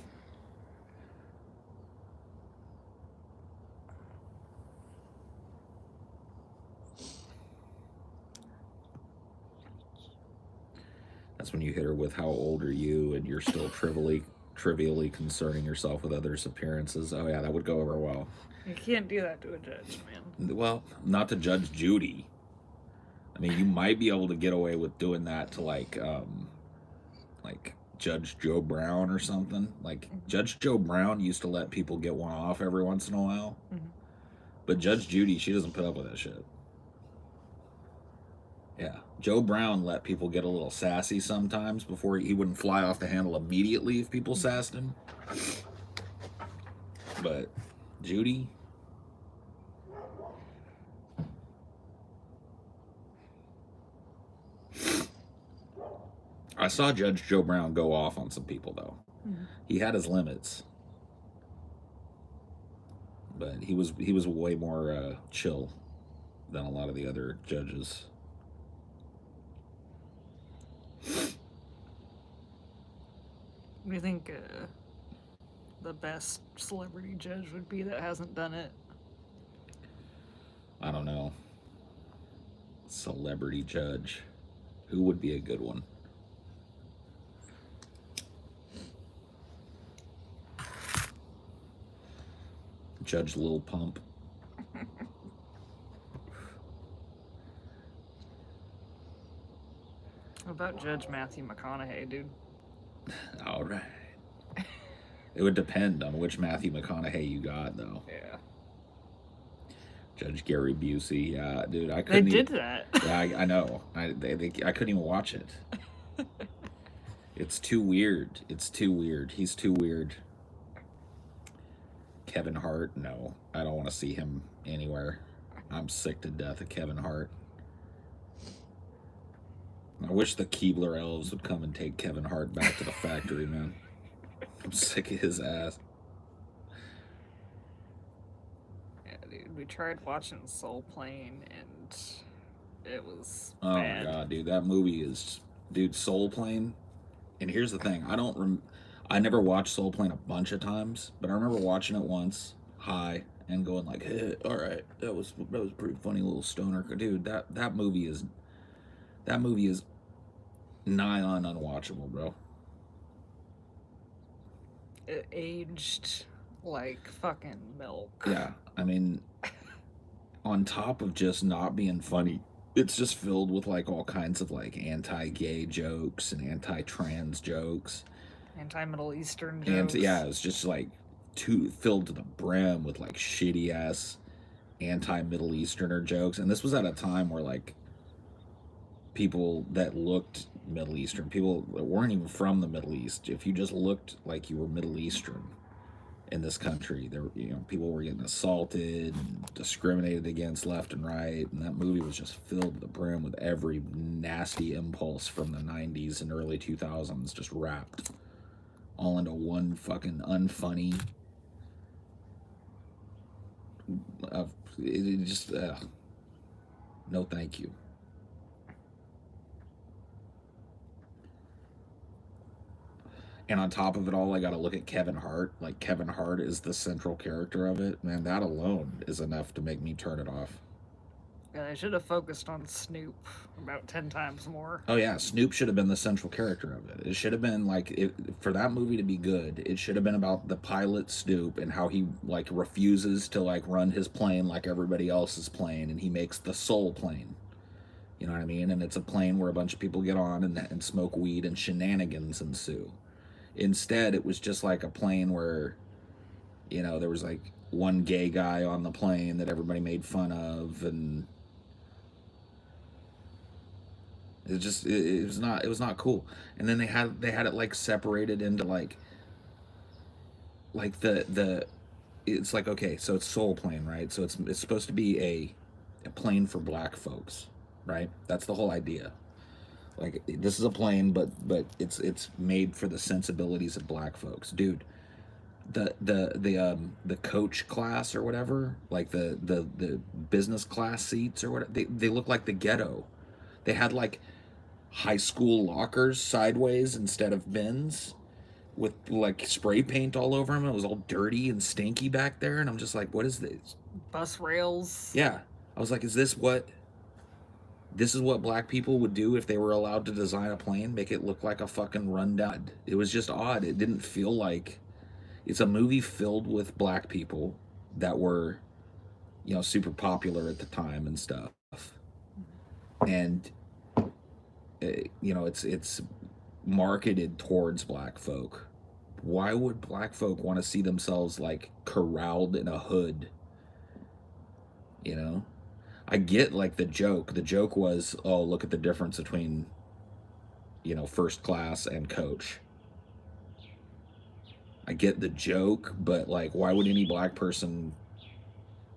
That's when you hit her with how old are you and you're still trivially concerning yourself with others' appearances. Oh yeah, that would go over well. You can't do that to a judge, man. Well, not to Judge Judy. I mean, you might be able to get away with doing that to like Judge Joe Brown or something. Like Judge Joe Brown used to let people get one off every once in a while, but Judge Judy, she doesn't put up with that shit. Yeah, Joe Brown let people get a little sassy sometimes before he wouldn't fly off the handle immediately if people sassed him. But Judy, I saw Judge Joe Brown go off on some people though. He had his limits, but he was way more chill than a lot of the other judges. What do you think the best celebrity judge would be that hasn't done it? I don't know. Celebrity judge. Who would be a good one? Judge Lil Pump. What about Judge Matthew McConaughey, dude? All right. It would depend on which Matthew McConaughey you got, though. Yeah. Judge Gary Busey, yeah, dude, I They couldn't. did that. Yeah, I know. I couldn't even watch it. It's too weird. It's too weird. He's too weird. Kevin Hart, no, I don't want to see him anywhere. I'm sick to death of Kevin Hart. I wish the Keebler elves would come and take Kevin Hart back to the factory, man. I'm sick of his ass. Yeah, dude. We tried watching Soul Plane and it was Oh bad. my god, dude, that movie is, dude, Soul Plane. And here's the thing, I never watched Soul Plane a bunch of times, but I remember watching it once, high, and going like, hey, all right, that was a pretty funny little stoner, dude. That movie is nigh on unwatchable, bro. It aged like fucking milk. Yeah, I mean, on top of just not being funny, it's just filled with like all kinds of like anti-gay jokes and anti-trans jokes. Anti-Middle Eastern And jokes. yeah, it's just like filled to the brim with like shitty ass anti-Middle Easterner jokes. And this was at a time where like people that looked Middle Eastern, people that weren't even from the Middle East, if you just looked like you were Middle Eastern in this country, there, people were getting assaulted and discriminated against left and right. And that movie was just filled to the brim with every nasty impulse from the 90s and early 2000s, just wrapped all into one fucking unfunny. It just no thank you. And on top of it all, I got to look at Kevin Hart. Like, Kevin Hart is the central character of it. Man, that alone is enough to make me turn it off. Yeah, they should have focused on Snoop about 10 times more. Oh yeah, Snoop should have been the central character of it. It should have been like, for that movie to be good, it should have been about the pilot Snoop and how he like refuses to like run his plane like everybody else's plane, and he makes the soul plane. You know what I mean? And it's a plane where a bunch of people get on and smoke weed and shenanigans ensue. Instead, it was just like a plane where, there was like one gay guy on the plane that everybody made fun of, and it was not cool. And then they had it like separated into like the it's like, okay, so it's Soul Plane, right? So it's supposed to be a plane for black folks, right? That's the whole idea. Like, this is a plane, but it's made for the sensibilities of black folks, dude. The coach class or whatever, like the business class seats or whatever, they look like the ghetto. They had like high school lockers sideways instead of bins, with like spray paint all over them. It was all dirty and stinky back there, and I'm just like, what is this? Bus rails. Yeah, I was like, is this what black people would do if they were allowed to design a plane? Make it look like a fucking rundown. It was just odd. It didn't feel like it's a movie filled with black people that were, super popular at the time and stuff. and it's marketed towards black folk. Why would black folk want to see themselves like corralled in a hood? You know, I get like the joke. The joke was, oh, look at the difference between first class and coach. I get the joke, but like, why would any black person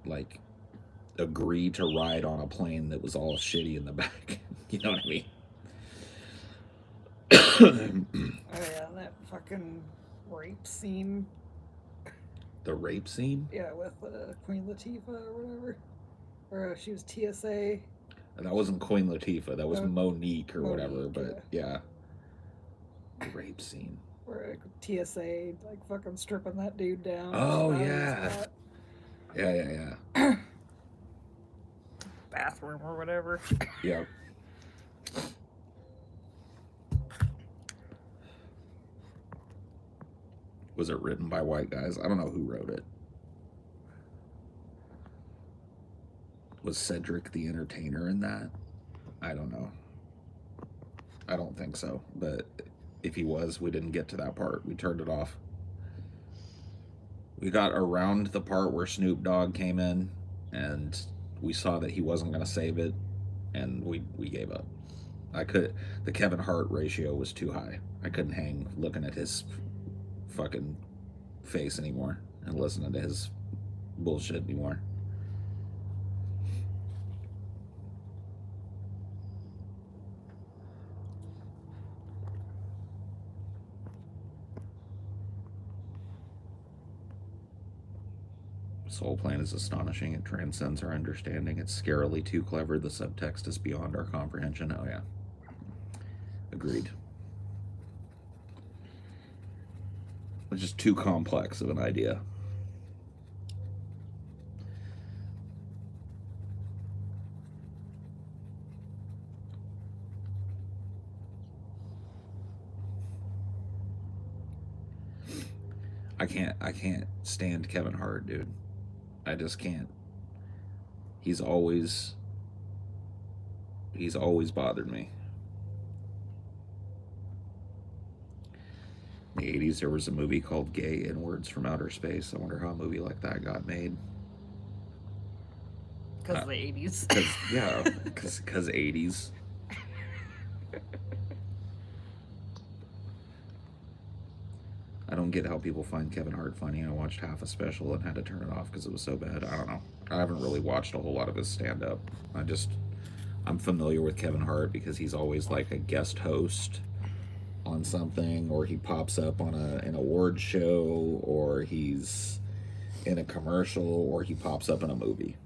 like agree to ride on a plane that was all shitty in the back? You know what I mean? Oh yeah, that fucking rape scene. The rape scene? Yeah, with Queen Latifah or whatever. Or she was TSA. That wasn't Queen Latifah. That was Oh, Monique or whatever. Monique, But yeah, the rape scene. Where TSA like fucking stripping that dude down. Oh That was yeah. that Yeah. bathroom or whatever. Yeah. Was it written by white guys? I don't know who wrote it. Was Cedric the Entertainer in that? I don't know. I don't think so. But if he was, we didn't get to that part. We turned it off. We got around the part where Snoop Dogg came in, and we saw that he wasn't going to save it, and we gave up. The Kevin Hart ratio was too high. I couldn't hang looking at his fucking face anymore and listening to his bullshit anymore. Soul Plan is astonishing. It transcends our understanding. It's scarily too clever. The subtext is beyond our comprehension. Oh yeah. Agreed. It's just too complex of an idea. I can't stand Kevin Hart, dude. I just can't. He's always bothered me. In the 80s, there was a movie called Gay Inwards from Outer Space. I wonder how a movie like that got made. Because of the 80s. Because 80s. I don't get how people find Kevin Hart funny. I watched half a special and had to turn it off because it was so bad. I don't know. I haven't really watched a whole lot of his stand-up. I'm familiar with Kevin Hart because he's always like a guest host on something, or he pops up on an award show, or he's in a commercial, or he pops up in a movie.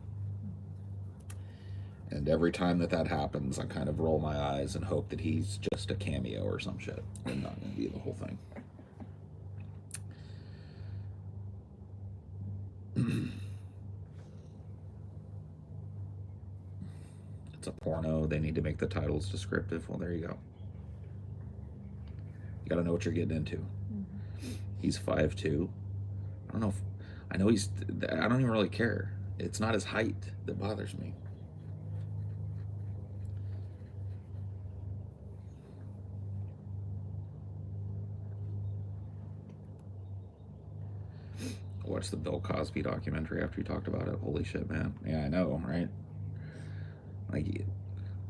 And every time that happens, I kind of roll my eyes and hope that he's just a cameo or some shit and not going to be the whole thing. It's a porno. They need to make the titles descriptive. Well, there you go. You gotta know what you're getting into. Mm-hmm. He's 5'2". I don't know if... I know he's... I don't even really care. It's not his height that bothers me. Watched the Bill Cosby documentary after you talked about it. Holy shit, man. Yeah, I know, right? Like,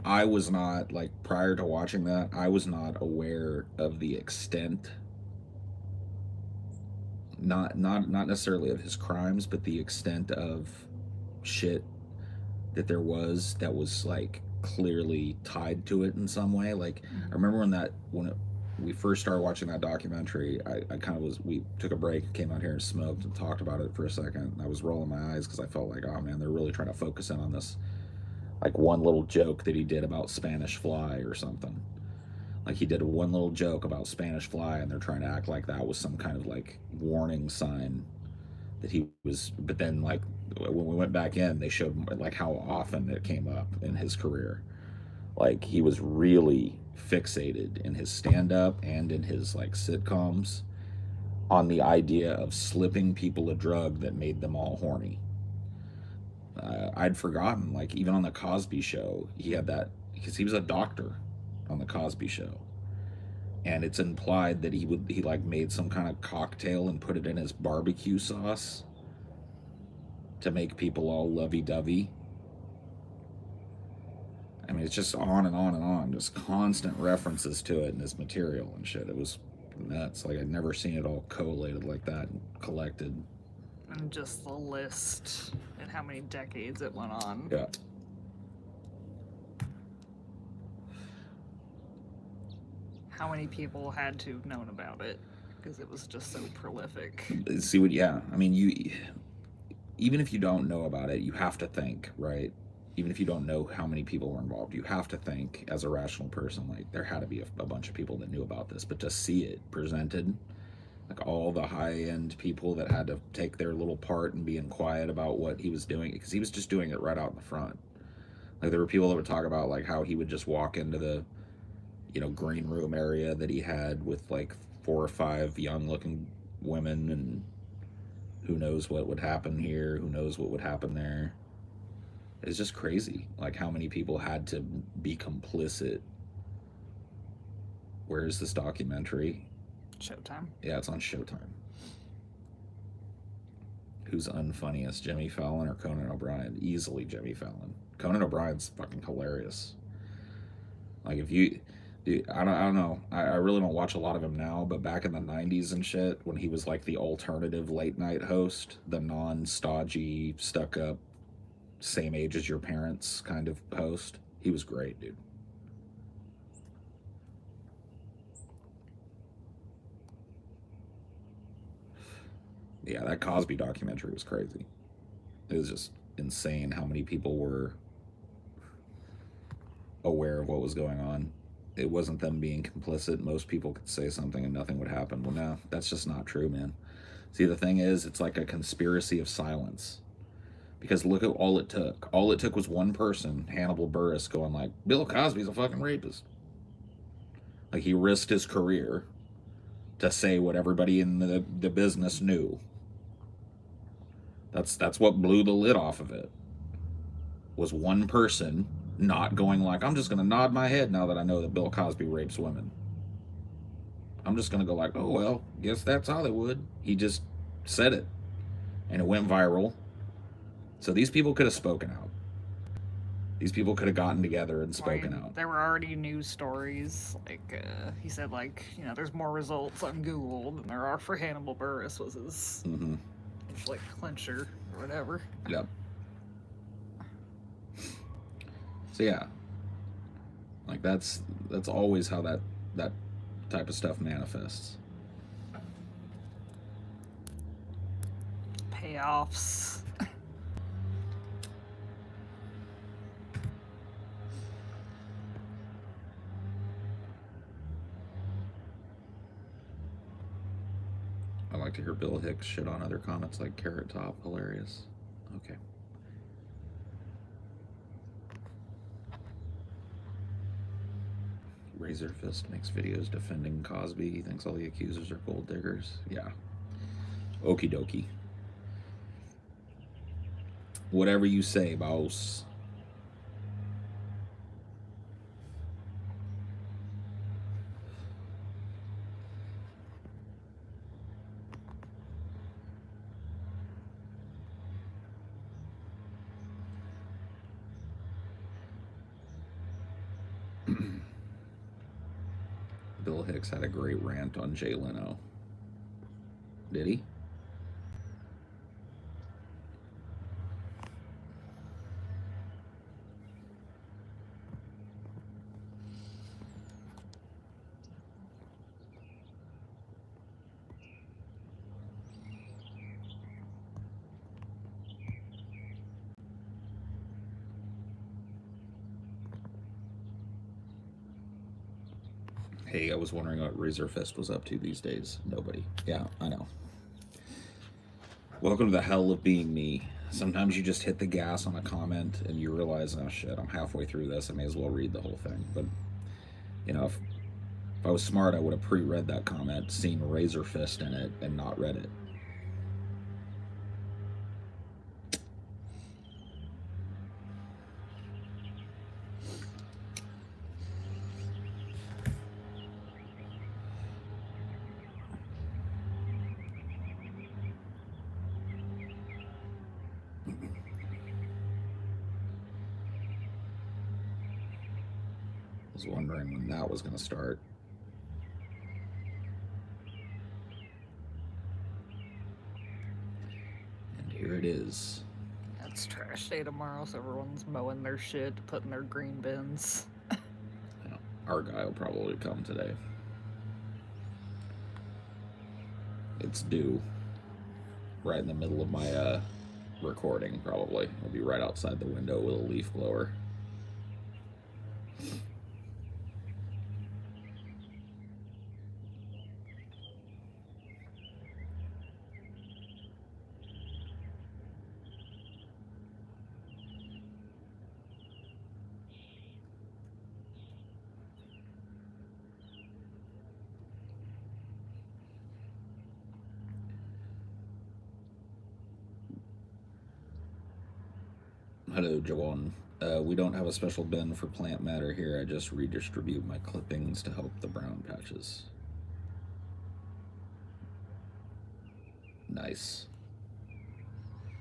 I was not, like, prior to watching that, I was not aware of the extent, not necessarily of his crimes, but the extent of shit that there was that was, like, clearly tied to it in some way. Like, I remember when we first started watching that documentary, I kind of was, we took a break, came out here and smoked and talked about it for a second, and I was rolling my eyes because I felt like, oh man, they're really trying to focus in on this, like, one little joke that he did about Spanish fly or something. Like, he did one little joke about Spanish fly, and they're trying to act like that was some kind of, like, warning sign that he was, but then, like, when we went back in, they showed, like, how often it came up in his career. Like, he was really fixated in his stand-up and in his, like, sitcoms on the idea of slipping people a drug that made them all horny. I'd forgotten, like, even on the Cosby Show, he because he was a doctor on the Cosby Show, and it's implied that he like made some kind of cocktail and put it in his barbecue sauce to make people all lovey-dovey. I mean, it's just on and on and on, just constant references to it in this material and shit. It was nuts. Like, I'd never seen it all collated like that and collected. And just the list and how many decades it went on. Yeah. How many people had to have known about it because it was just so prolific. See what? Yeah. I mean, you even if you don't know about it, you have to think, right? Even if you don't know how many people were involved, you have to think as a rational person, like, there had to be a bunch of people that knew about this. But to see it presented, like all the high-end people that had to take their little part and being quiet about what he was doing, because he was just doing it right out in the front. Like, there were people that would talk about, like, how he would just walk into the, you know, green room area that he had with like 4 or 5 young-looking women, and who knows what would happen here, who knows what would happen there. It's just crazy, like, how many people had to be complicit. Where is this documentary? Showtime. Yeah, it's on Showtime. Who's unfunniest, Jimmy Fallon or Conan O'Brien? Easily Jimmy Fallon. Conan O'Brien's fucking hilarious. Like, if you... Dude, I don't know. I really don't watch a lot of him now, but back in the 90s and shit, when he was like the alternative late night host, the non-stodgy, stuck-up, same age as your parents kind of host, he was great, dude. Yeah, that Cosby documentary was crazy. It was just insane how many people were aware of what was going on. It wasn't them being complicit. Most people could say something and nothing would happen. Well, no, that's just not true, man. See, the thing is, it's like a conspiracy of silence. Because look at all it took. All it took was one person, Hannibal Buress, going like, Bill Cosby's a fucking rapist. Like, he risked his career to say what everybody in the business knew. That's what blew the lid off of it. Was one person not going like, I'm just going to nod my head now that I know that Bill Cosby rapes women. I'm just going to go like, oh, well, guess that's Hollywood. He just said it. And it went viral. So these people could have spoken out. These people could have gotten together and spoken out. There were already news stories. Like, he said, like, you know, there's more results on Google than there are for Hannibal Buress was his, his like, clincher or whatever. Yep. So, yeah. Like, that's always how that type of stuff manifests. Payoffs. I like to hear Bill Hicks shit on other comments like Carrot Top. Hilarious. Okay. Razor Fist makes videos defending Cosby. He thinks all the accusers are gold diggers. Yeah. Okie dokie. Whatever you say, boss. Bill Hicks had a great rant on Jay Leno. Did he? Hey, I was wondering what Razor Fist was up to these days. Nobody. Yeah, I know. Welcome to the hell of being me. Sometimes you just hit the gas on a comment and you realize, oh shit, I'm halfway through this. I may as well read the whole thing. But, you know, if I was smart, I would have pre-read that comment, seen Razor Fist in it, and not read it. was wondering when that was going to start. And here it is. It's trash day tomorrow, so everyone's mowing their shit, putting their green bins. Yeah, our guy will probably come today. It's due right in the middle of my recording, probably. I'll be right outside the window with a leaf blower. Hello, Joanne. We don't have a special bin for plant matter here. I just redistribute my clippings to help the brown patches. Nice.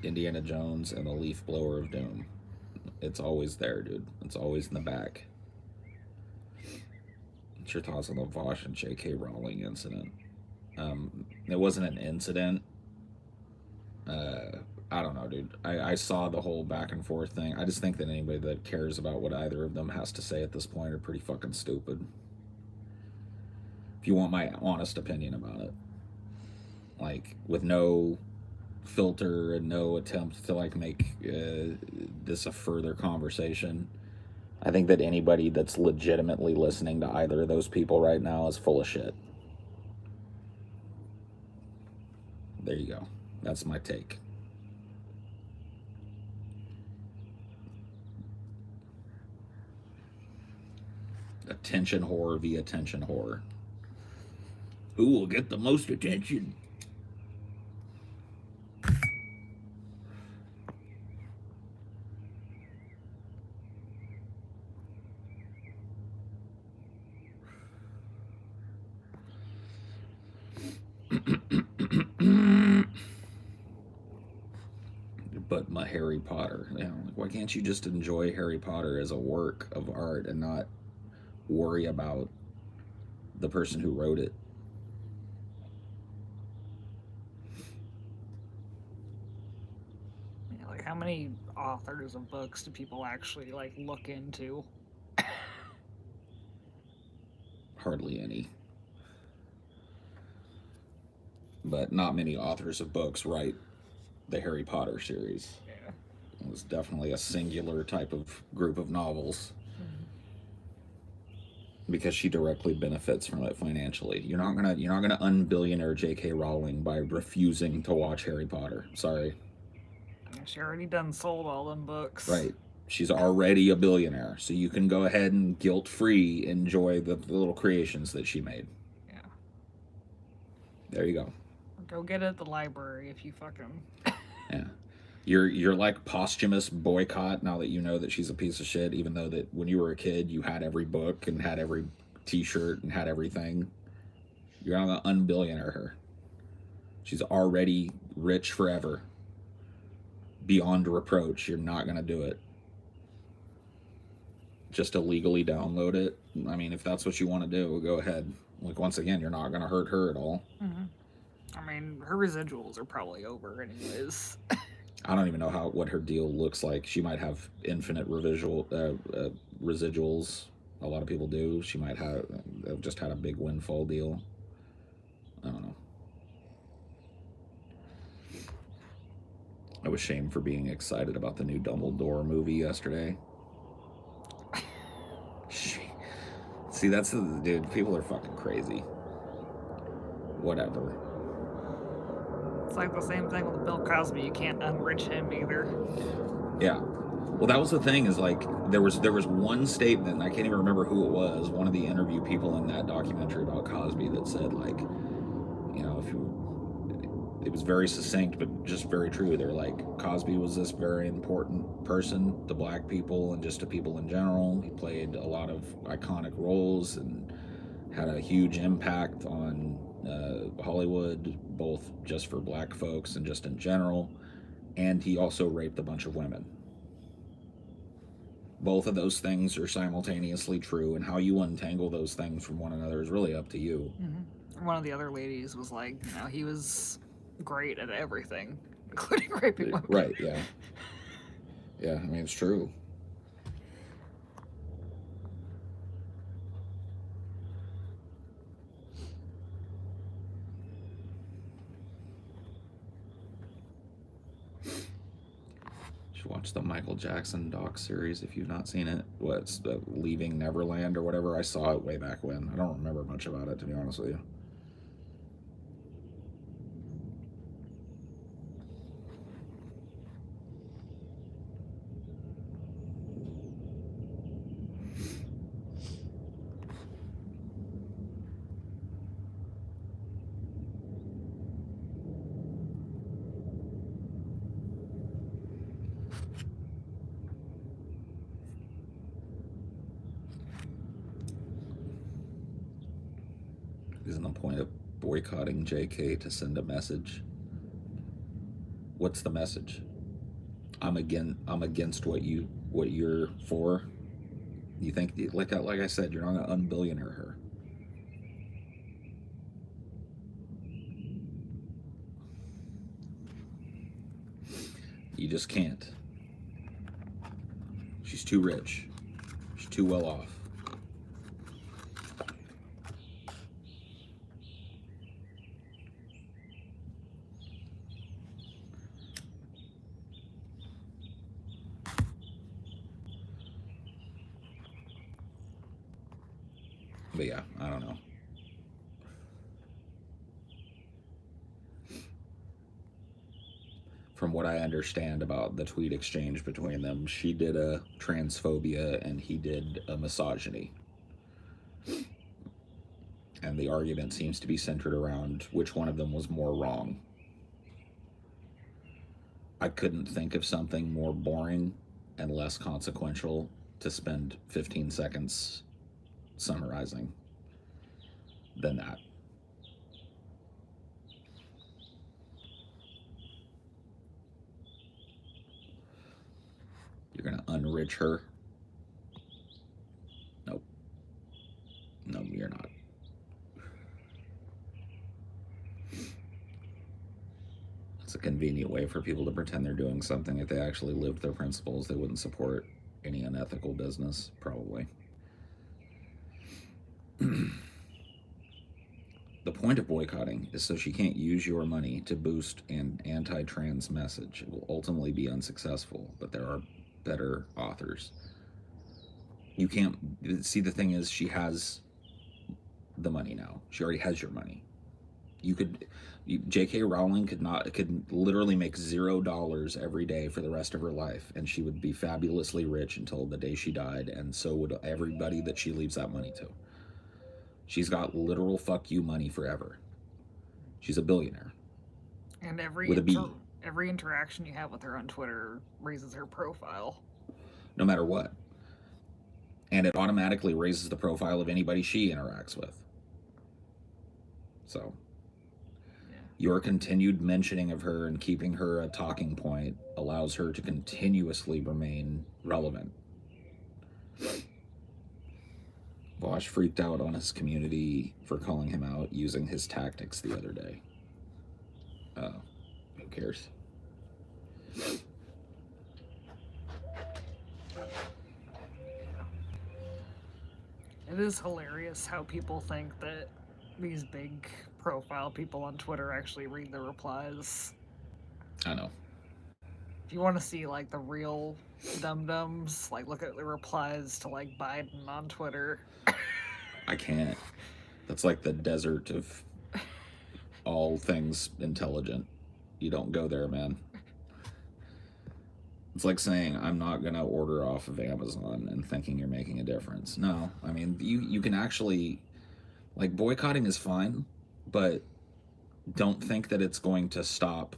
Indiana Jones and the leaf blower of doom. It's always there, dude. It's always in the back. What's your thoughts on the Vosh and J.K. Rowling incident? It wasn't an incident. I don't know, dude. I saw the whole back and forth thing. I just think that anybody that cares about what either of them has to say at this point are pretty fucking stupid. If you want my honest opinion about it. Like, with no filter and no attempt to, like, make this a further conversation, I think that anybody that's legitimately listening to either of those people right now is full of shit. There you go. That's my take. Attention whore via attention whore. Who will get the most attention? But my Harry Potter, you know, like, why can't you just enjoy Harry Potter as a work of art and not worry about the person who wrote it? Yeah, like, how many authors of books do people actually, like, look into? Hardly any. But not many authors of books write the Harry Potter series. Yeah. It was definitely a singular type of group of novels. Because she directly benefits from it financially. You're not gonna unbillionaire J.K. Rowling by refusing to watch Harry Potter. Sorry. I mean, she already done sold all them books. Right. She's already a billionaire, so you can go ahead and guilt-free enjoy the little creations that she made. Yeah. There you go. Go get it at the library if you fucking... Yeah. You're like posthumous boycott now that you know that she's a piece of shit, even though that when you were a kid you had every book and had every t-shirt and had everything. You're gonna unbillionaire her. She's already rich forever. Beyond reproach. You're not gonna do it. Just illegally download it. I mean, if that's what you want to do, go ahead. Like, once again, you're not gonna hurt her at all. Mm-hmm. I mean, her residuals are probably over anyways. I don't even know what her deal looks like. She might have infinite residuals. A lot of people do. She might have just had a big windfall deal. I don't know. I was shamed for being excited about the new Dumbledore movie yesterday. See, that's the dude. People are fucking crazy. Whatever. It's like the same thing with Bill Cosby. You can't unrich him either. Yeah. Well, that was the thing, is like there was one statement, and I can't even remember who it was, one of the interview people in that documentary about Cosby, that said, like, you know, it was very succinct but just very true. They're like, Cosby was this very important person to black people and just to people in general. He played a lot of iconic roles and had a huge impact on Hollywood, both just for black folks and just in general. And he also raped a bunch of women. both of those things are simultaneously true, and how you untangle those things from one another is really up to you. One of the other ladies was like, he was great at everything, including raping women. Right, yeah. Yeah, I mean, it's true. You should watch the Michael Jackson doc series if you've not seen it. What's the Leaving Neverland or whatever? I saw it way back when. I don't remember much about it, to be honest with you. Isn't the point of boycotting JK to send a message? What's the message? I'm against what you're for. You think, like I said, you're not gonna unbillionaire her. You just can't. She's too rich. She's too well off. But yeah, I don't know. From what I understand about the tweet exchange between them, she did a transphobia and he did a misogyny. And the argument seems to be centered around which one of them was more wrong. I couldn't think of something more boring and less consequential to spend 15 seconds summarizing than that. You're gonna unrich her? Nope. No, you're not. It's a convenient way for people to pretend they're doing something. If they actually lived their principles, they wouldn't support any unethical business, probably. The point of boycotting is so she can't use your money to boost an anti-trans message. It will ultimately be unsuccessful, but there are better authors. You can't see, the thing is, she has the money now. She already has your money. J.K. Rowling could literally make $0 every day for the rest of her life, and she would be fabulously rich until the day she died, and so would everybody that she leaves that money to. She's got literal fuck you money forever. She's a billionaire. And every interaction you have with her on Twitter raises her profile. No matter what. And it automatically raises the profile of anybody she interacts with. So, your continued mentioning of her and keeping her a talking point allows her to continuously remain relevant. Bosch freaked out on his community for calling him out using his tactics the other day. Who cares? It is hilarious how people think that these big profile people on Twitter actually read the replies. I know. If you want to see like the real dum-dums, like look at the replies to like Biden on Twitter. I can't. That's like the desert of all things intelligent. You don't go there, man. It's like saying, I'm not going to order off of Amazon and thinking you're making a difference. No, I mean, you can actually, like, boycotting is fine, but don't think that it's going to stop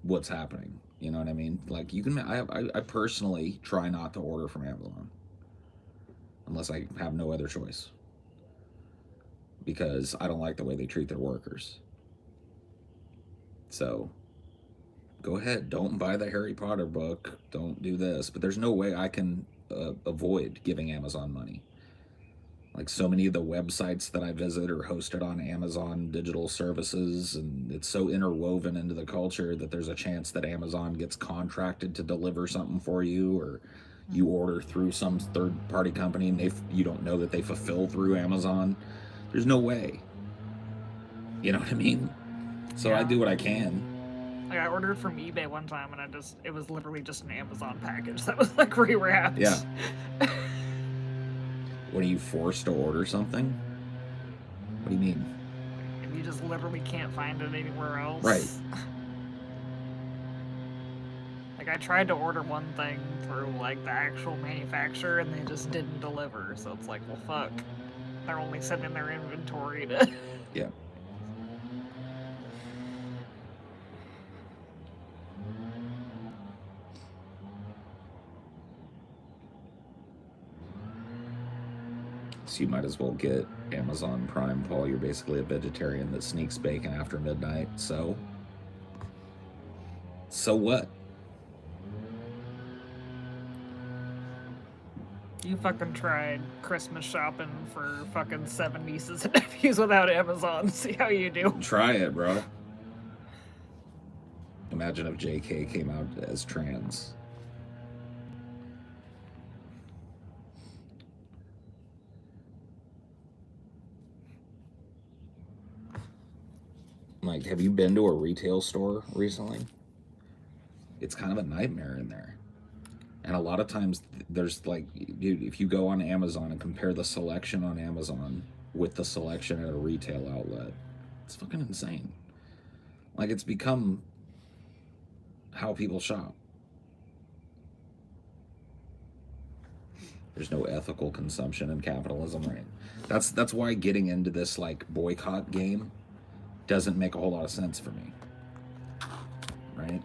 what's happening. You know what I mean? Like, you can, I personally try not to order from Amazon unless I have no other choice, because I don't like the way they treat their workers. So go ahead, don't buy the Harry Potter book, don't do this, but there's no way I can avoid giving Amazon money. Like so many of the websites that I visit are hosted on Amazon digital services, and it's so interwoven into the culture that there's a chance that Amazon gets contracted to deliver something for you, or you order through some third-party company and you don't know that they fulfill through Amazon. There's no way. You know what I mean? So I do what I can. Like I ordered from eBay one time, and it was literally just an Amazon package that was like rewrapped. Yeah. When are you forced to order something? What do you mean? And you just literally can't find it anywhere else. Right. Like I tried to order one thing through like the actual manufacturer, and they just didn't deliver. So it's like, well, fuck. They're only sending their inventory to. Yeah. So you might as well get Amazon Prime, Paul. You're basically a vegetarian that sneaks bacon after midnight. So what? You fucking tried Christmas shopping for fucking 7 nieces and nephews without Amazon. See how you do. Try it, bro. Imagine if JK came out as trans. Like, have you been to a retail store recently? It's kind of a nightmare in there. And a lot of times there's like, dude, if you go on Amazon and compare the selection on Amazon with the selection at a retail outlet, it's fucking insane. Like, it's become how people shop. There's no ethical consumption in capitalism, right? That's why getting into this like boycott game doesn't make a whole lot of sense for me, right?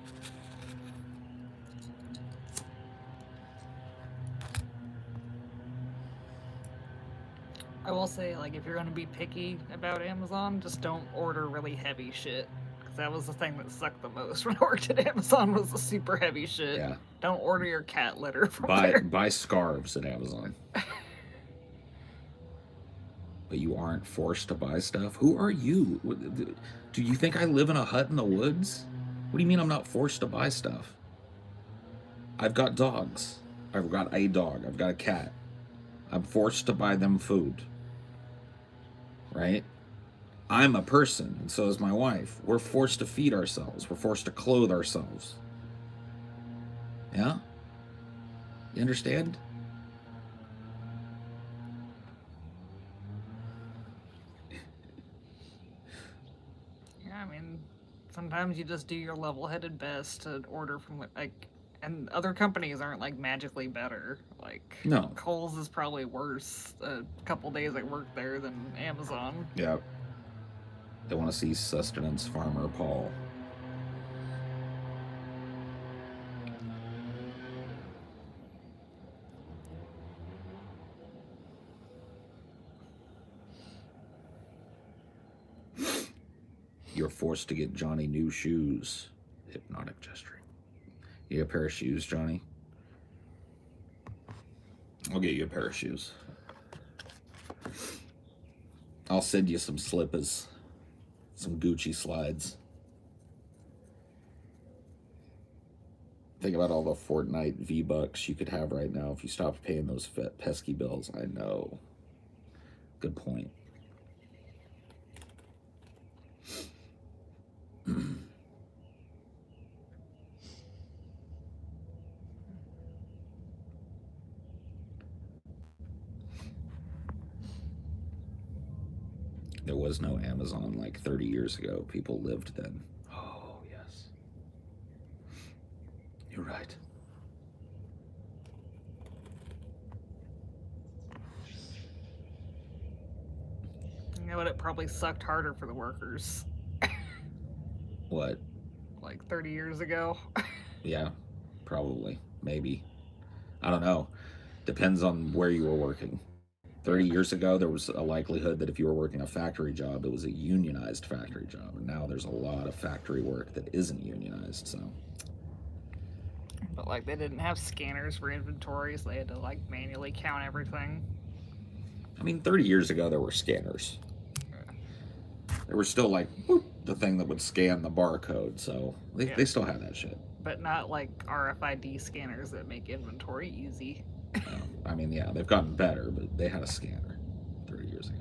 I will say, like, if you're gonna be picky about Amazon, just don't order really heavy shit. Because that was the thing that sucked the most when I worked at Amazon, was the super heavy shit. Yeah. Don't order your cat litter from there. Buy scarves at Amazon. But you aren't forced to buy stuff? Who are you? Do you think I live in a hut in the woods? What do you mean I'm not forced to buy stuff? I've got dogs. I've got a dog. I've got a cat. I'm forced to buy them food. Right? I'm a person, and so is my wife. We're forced to feed ourselves. We're forced to clothe ourselves. Yeah? You understand? Yeah, I mean, sometimes you just do your level-headed best to order from, like, and other companies aren't, like, magically better. Like, No. Kohl's is probably worse a couple days I worked there than Amazon. Yeah. They want to see sustenance farmer Paul. You're forced to get Johnny new shoes. Hypnotic gesturing. You get a pair of shoes, Johnny? I'll get you a pair of shoes. I'll send you some slippers. Some Gucci slides. Think about all the Fortnite V-Bucks you could have right now if you stopped paying those pesky bills. I know. Good point. There was no Amazon like 30 years ago. People lived then. Oh, yes. You're right. You know what? It probably sucked harder for the workers. What? Like 30 years ago. Yeah, probably. Maybe. I don't know. Depends on where you were working. 30 years ago, there was a likelihood that if you were working a factory job, it was a unionized factory job. And now there's a lot of factory work that isn't unionized, so. But like they didn't have scanners for inventory, so they had to like manually count everything. I mean, 30 years ago there were scanners. There was still like boop, the thing that would scan the barcode, so they still had that shit. But not like RFID scanners that make inventory easy. I mean, yeah, they've gotten better, but they had a scanner 30 years ago.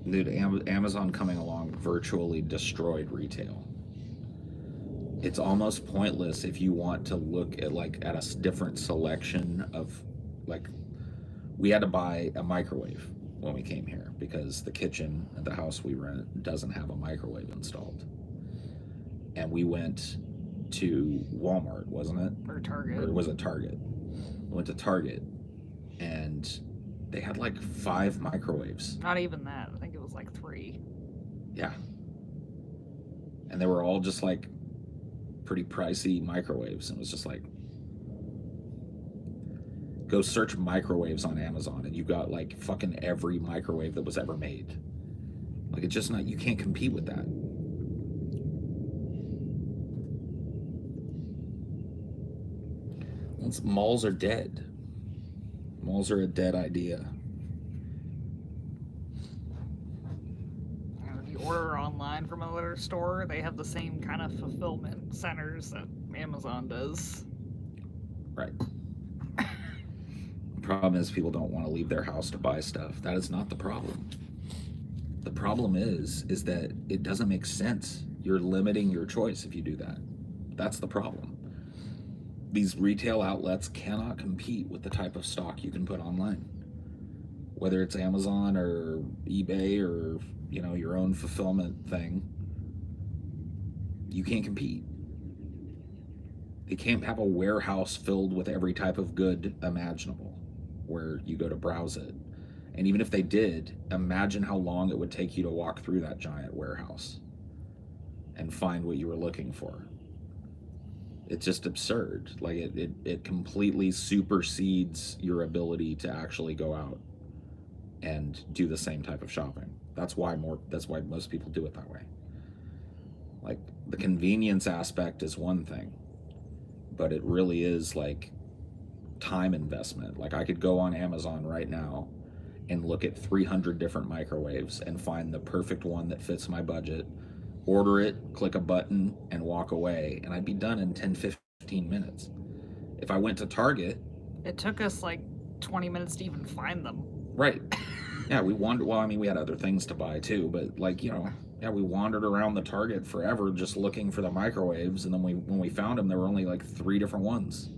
Dude, Amazon coming along virtually destroyed retail. It's almost pointless if you want to look at like at a different selection of like we had to buy a microwave when we came here because the kitchen at the house we rent doesn't have a microwave installed. And we went to Walmart, wasn't it? Or Target. Or was it Target? We went to Target and they had like 5 microwaves. Not even that. I think it was like 3. Yeah. And they were all just like pretty pricey microwaves. And it was just like, go search microwaves on Amazon and you got like fucking every microwave that was ever made. Like it's just not, you can't compete with that. Malls are dead. Malls are a dead idea. If you order online from another store, they have the same kind of fulfillment centers that Amazon does. Right. The problem is people don't want to leave their house to buy stuff. That is not the problem. The problem is that it doesn't make sense. You're limiting your choice if you do that. That's the problem. These retail outlets cannot compete with the type of stock you can put online. Whether it's Amazon or eBay or, you know, your own fulfillment thing, you can't compete. They can't have a warehouse filled with every type of good imaginable where you go to browse it. And even if they did, imagine how long it would take you to walk through that giant warehouse and find what you were looking for. It's just absurd. Like it completely supersedes your ability to actually go out and do the same type of shopping. That's why most people do it that way. Like the convenience aspect is one thing, but it really is like time investment. Like I could go on Amazon right now and look at 300 different microwaves and find the perfect one that fits my budget, order it, click a button, and walk away, and I'd be done in 10, 15 minutes. If I went to Target... It took us like 20 minutes to even find them. Right. Yeah, we wandered... Well, I mean, we had other things to buy too, but like, you know, yeah, we wandered around the Target forever just looking for the microwaves, and then when we found them, there were only like 3 different ones.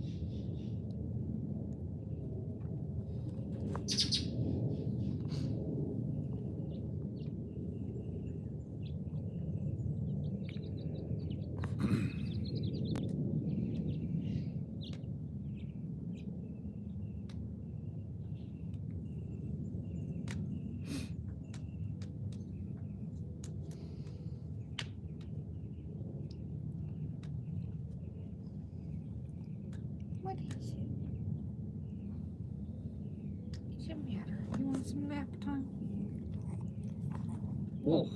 What is it? Does it matter? You want some nap time? Whoa.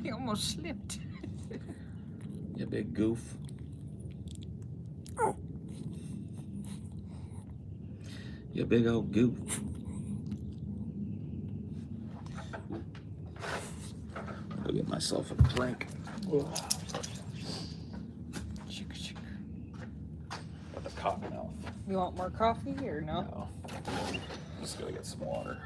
You almost slipped. You big goof. Oh. You big old goof. I'll get myself a drink. Got the cotton mouth. You want more coffee or no? No. Just gotta get some water.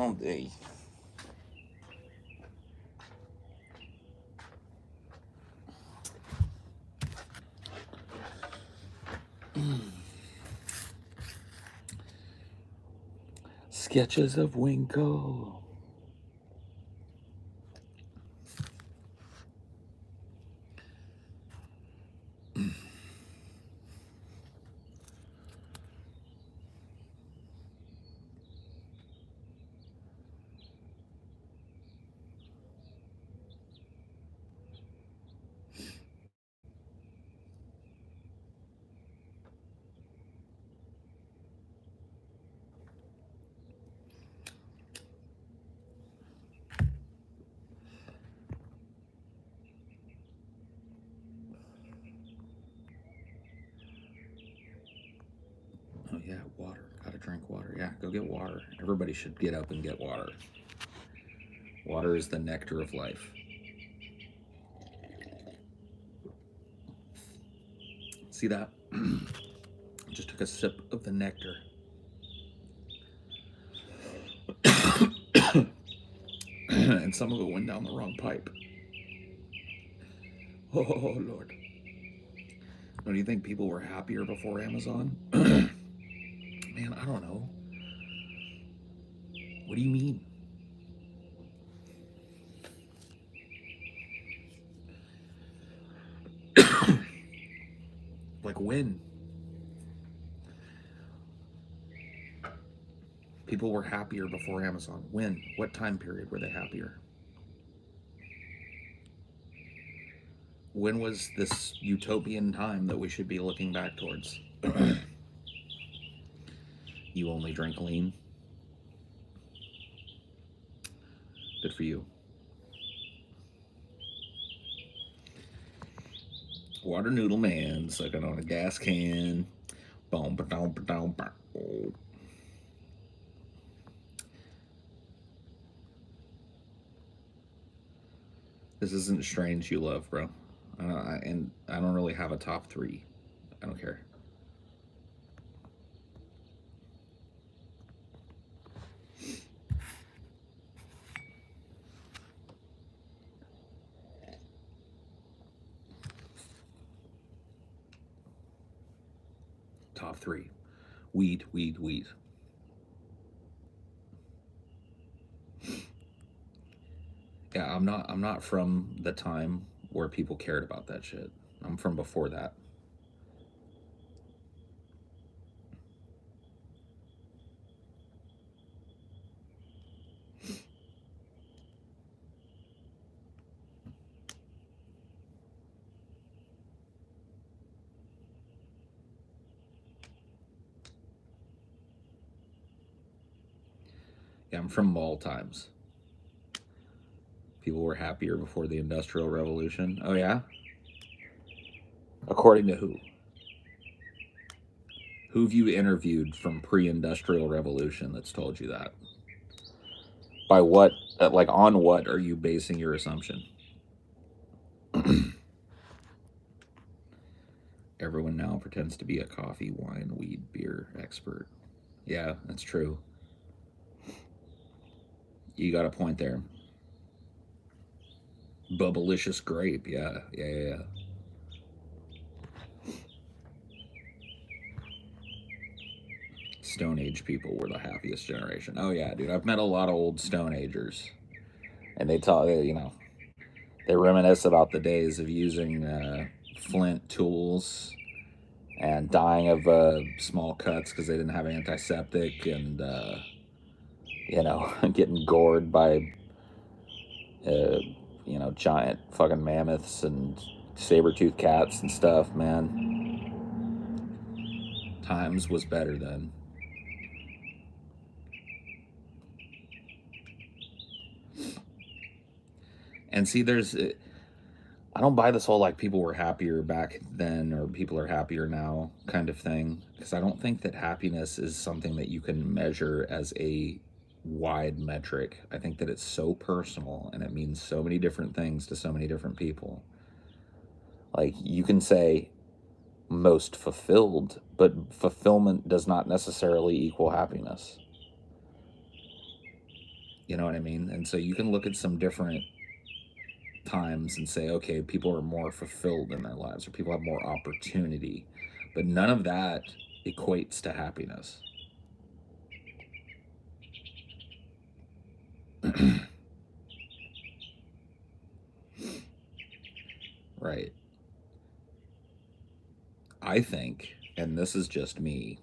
all day. Sketches of Winkle. Oh yeah, water. Gotta drink water. Yeah, go get water. Everybody should get up and get water. Water is the nectar of life. See that? Just took a sip of the nectar. And some of it went down the wrong pipe. Oh, Lord. Do you think people were happier before Amazon? Man, I don't know. What do you mean? Like when? People were happier before Amazon. When? What time period were they happier? When was this utopian time that we should be looking back towards? You only drink lean? Good for you. Water noodle man sucking on a gas can. Boom, ba-dum, ba-dum, ba. This isn't strange you love, bro. And I don't really have a top 3. I don't care. Top 3. Weed, weed, weed. Yeah, I'm not from the time where people cared about that shit. I'm from before that. Yeah, I'm from mall times. People were happier before the Industrial Revolution. Oh yeah? According to who? Who have you interviewed from pre-Industrial Revolution that's told you that? By what, like on what are you basing your assumption? Everyone now pretends to be a coffee, wine, weed, beer expert. Yeah, that's true. You got a point there. Bubblicious grape, yeah. Stone Age people were the happiest generation. Oh yeah, dude, I've met a lot of old Stone Agers, and they talk, they reminisce about the days of using flint tools and dying of small cuts because they didn't have antiseptic, and getting gored by giant fucking mammoths and saber-toothed cats and stuff. Man, times was better then. And see, I don't buy this whole like people were happier back then or people are happier now kind of thing, because I don't think that happiness is something that you can measure as a wide metric. I think that it's so personal and it means so many different things to so many different people. Like you can say most fulfilled, but fulfillment does not necessarily equal happiness. You know what I mean? And so you can look at some different times and say, okay, people are more fulfilled in their lives, or people have more opportunity, but none of that equates to happiness. Right. I think, and this is just me,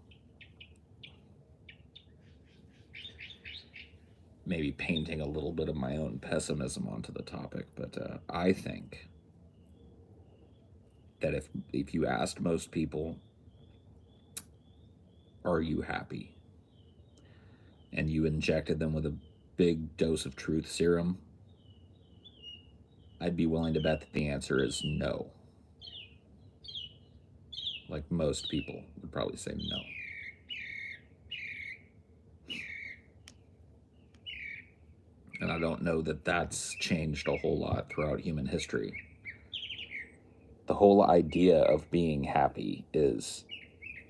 maybe painting a little bit of my own pessimism onto the topic, but I think that if you asked most people, are you happy? And you injected them with a big dose of truth serum, I'd be willing to bet that the answer is no. Like most people would probably say no. And I don't know that that's changed a whole lot throughout human history. The whole idea of being happy is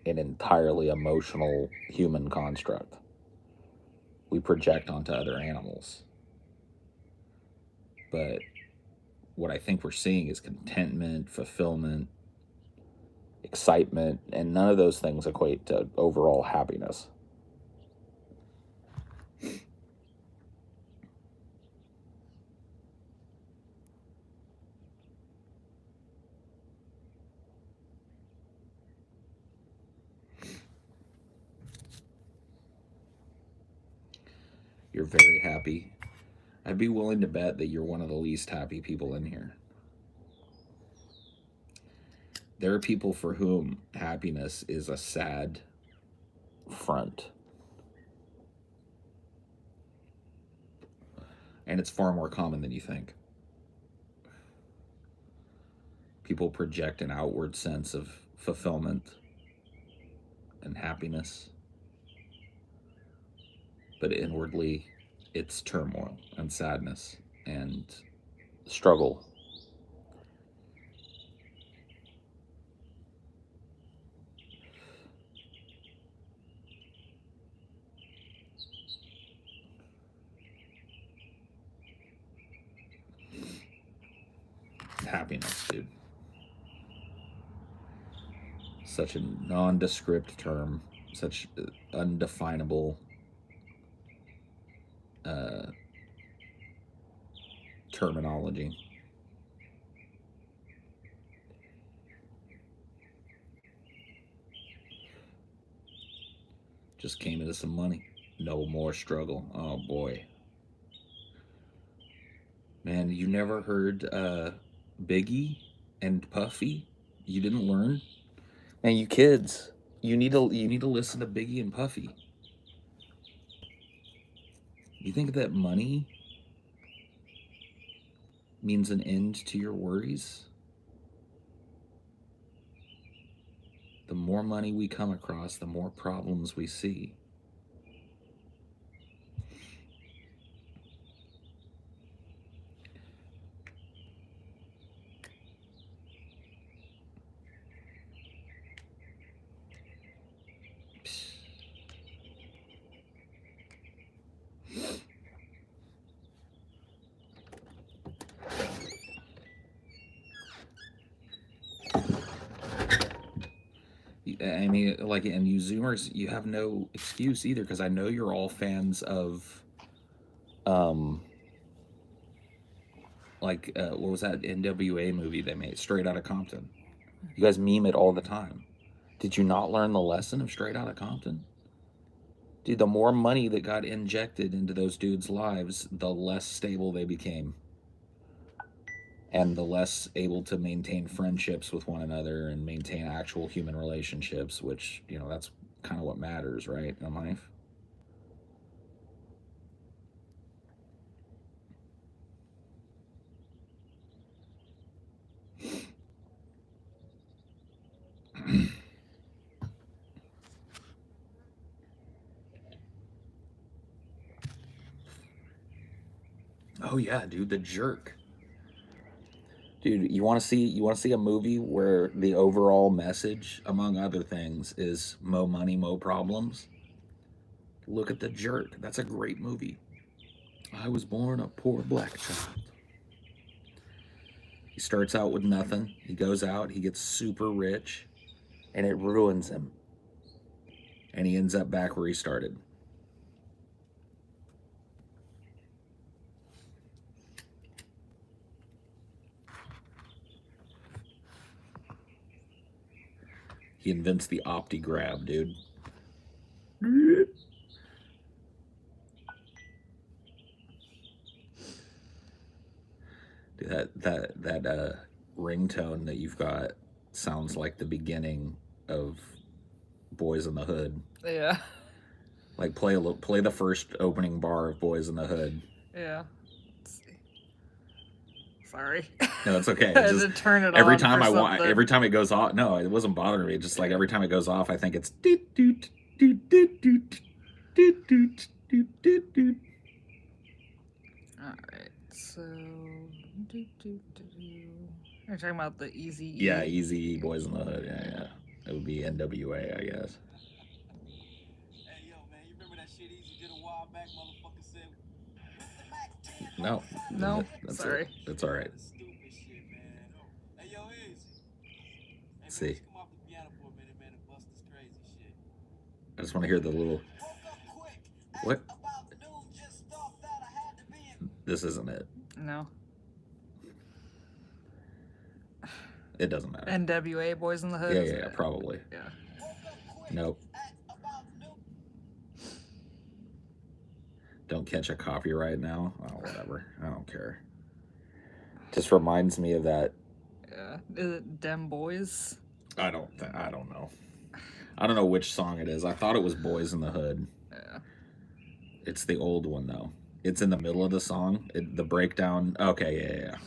an entirely emotional human construct we project onto other animals. But what I think we're seeing is contentment, fulfillment, excitement, and none of those things equate to overall happiness. You're very happy. I'd be willing to bet that you're one of the least happy people in here. There are people for whom happiness is a sad front. And it's far more common than you think. People project an outward sense of fulfillment and happiness, but inwardly it's turmoil and sadness and struggle. Happiness, dude. Such a nondescript term, such undefinable terminology. Just came into some money. No more struggle. Oh boy. Man, you never heard Biggie and Puffy? You didn't learn? And you kids, you need to listen to Biggie and Puffy. You think that money means an end to your worries? The more money we come across, the more problems we see. I mean, like, and you Zoomers, you have no excuse either, because I know you're all fans of, like, what was that NWA movie they made, Straight Outta Compton? You guys meme it all the time. Did you not learn the lesson of Straight Outta Compton? Dude, the more money that got injected into those dudes' lives, the less stable they became. And the less able to maintain friendships with one another and maintain actual human relationships, which, you know, that's kind of what matters, right, in life. Oh yeah, dude, The Jerk. Dude, you want to see a movie where the overall message, among other things, is mo money, mo problems? Look at The Jerk. That's a great movie. I was born a poor black child. He starts out with nothing. He goes out, he gets super rich, and it ruins him. And he ends up back where he started. He invents the OptiGrab, dude. Dude, that ringtone that you've got sounds like the beginning of Boys in the Hood. Yeah. Like play the first opening bar of Boys in the Hood. Yeah. Let's see. Sorry. No, it's okay. I had Just to turn it every on time for I want, something. every time it goes off. No, it wasn't bothering me. Just like every time it goes off, I think it's doot doot doot doot doot doot doot doot doot doot. All right. So. You're talking about the Easy. Yeah, Easy Boys in the Hood. Yeah. It would be NWA, I guess. Hey, yo, man, you remember that shit Easy did a while back? Motherfucker said, No. No, That's sorry. It. That's all right. stupid shit, man. Hey, yo, Easy. Hey, See. man, just come off the piano for a minute, man, and bust this crazy shit. I just want to hear the little. Woke up quick. What? About noon, just thought that I had to be in. This isn't it. No. It doesn't matter. NWA Boys in the Hood. Yeah, probably. Yeah. Woke up quick. Nope. About noon. Don't catch a copyright now. Oh, whatever. I don't care. Just reminds me of that. Yeah. Is it Dem Boys? I don't know. I don't know which song it is. I thought it was Boys in the Hood. Yeah. It's the old one though. It's in the middle of the song. The breakdown. Okay, yeah.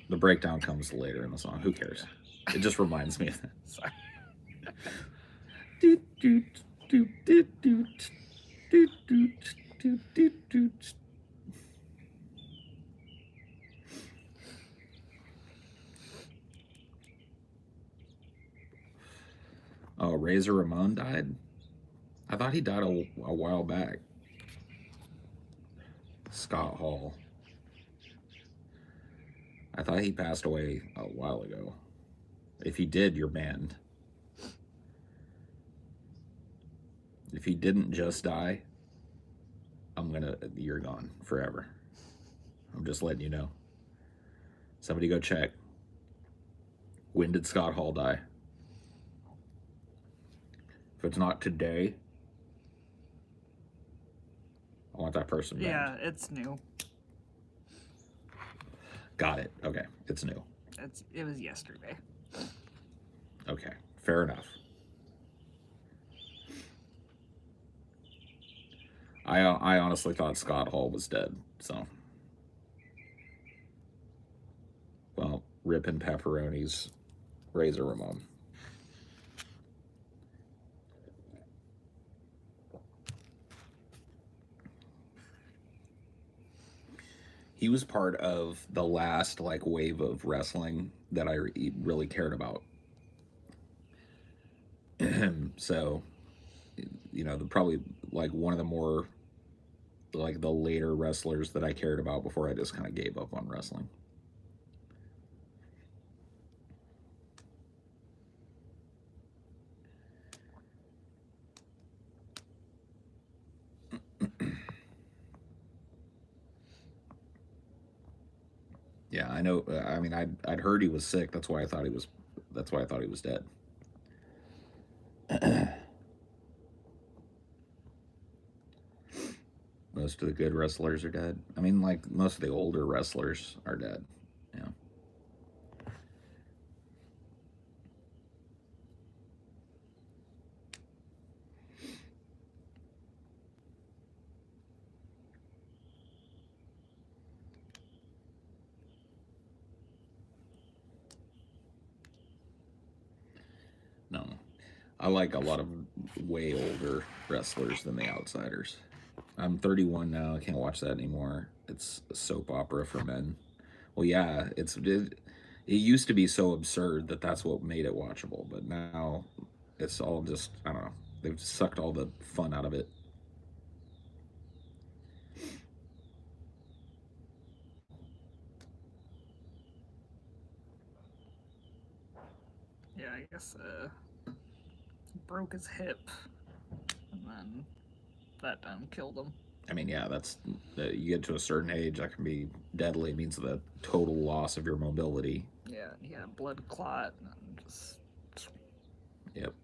The breakdown comes later in the song. Who cares? It just reminds me of that. Sorry. Doot, doot, doot, doot, doot, doot, doot, doot, doot, doot. Oh, Razor Ramon died? I thought he died a while back. Scott Hall. I thought he passed away a while ago. If he did, you're banned. If he didn't just die, you're gone forever. I'm just letting you know. Somebody go check. When did Scott Hall die? If it's not today, I want that person banned. Yeah, it's new. Got it. Okay, it's new. It was yesterday. Okay, fair enough. I honestly thought Scott Hall was dead, so. Well, rip and pepperonis, Razor Ramon. He was part of the last wave of wrestling that I really cared about. So, probably one of the more the later wrestlers that I cared about before I just kind of gave up on wrestling. Yeah, I know. I mean, I'd heard he was sick. That's why I thought he was dead. Most of the good wrestlers are dead. I mean, most of the older wrestlers are dead. Yeah. No. I like a lot of way older wrestlers than the Outsiders. I'm 31 now. I can't watch that anymore. It's a soap opera for men. Well, yeah, it used to be so absurd that that's what made it watchable, but now it's all just, I don't know. They've sucked all the fun out of it. yeah, I guess broke his hip, and then that done killed him. I mean, yeah, that's you get to a certain age that can be deadly. It means the total loss of your mobility. Yeah, he had a blood clot, and just Yep.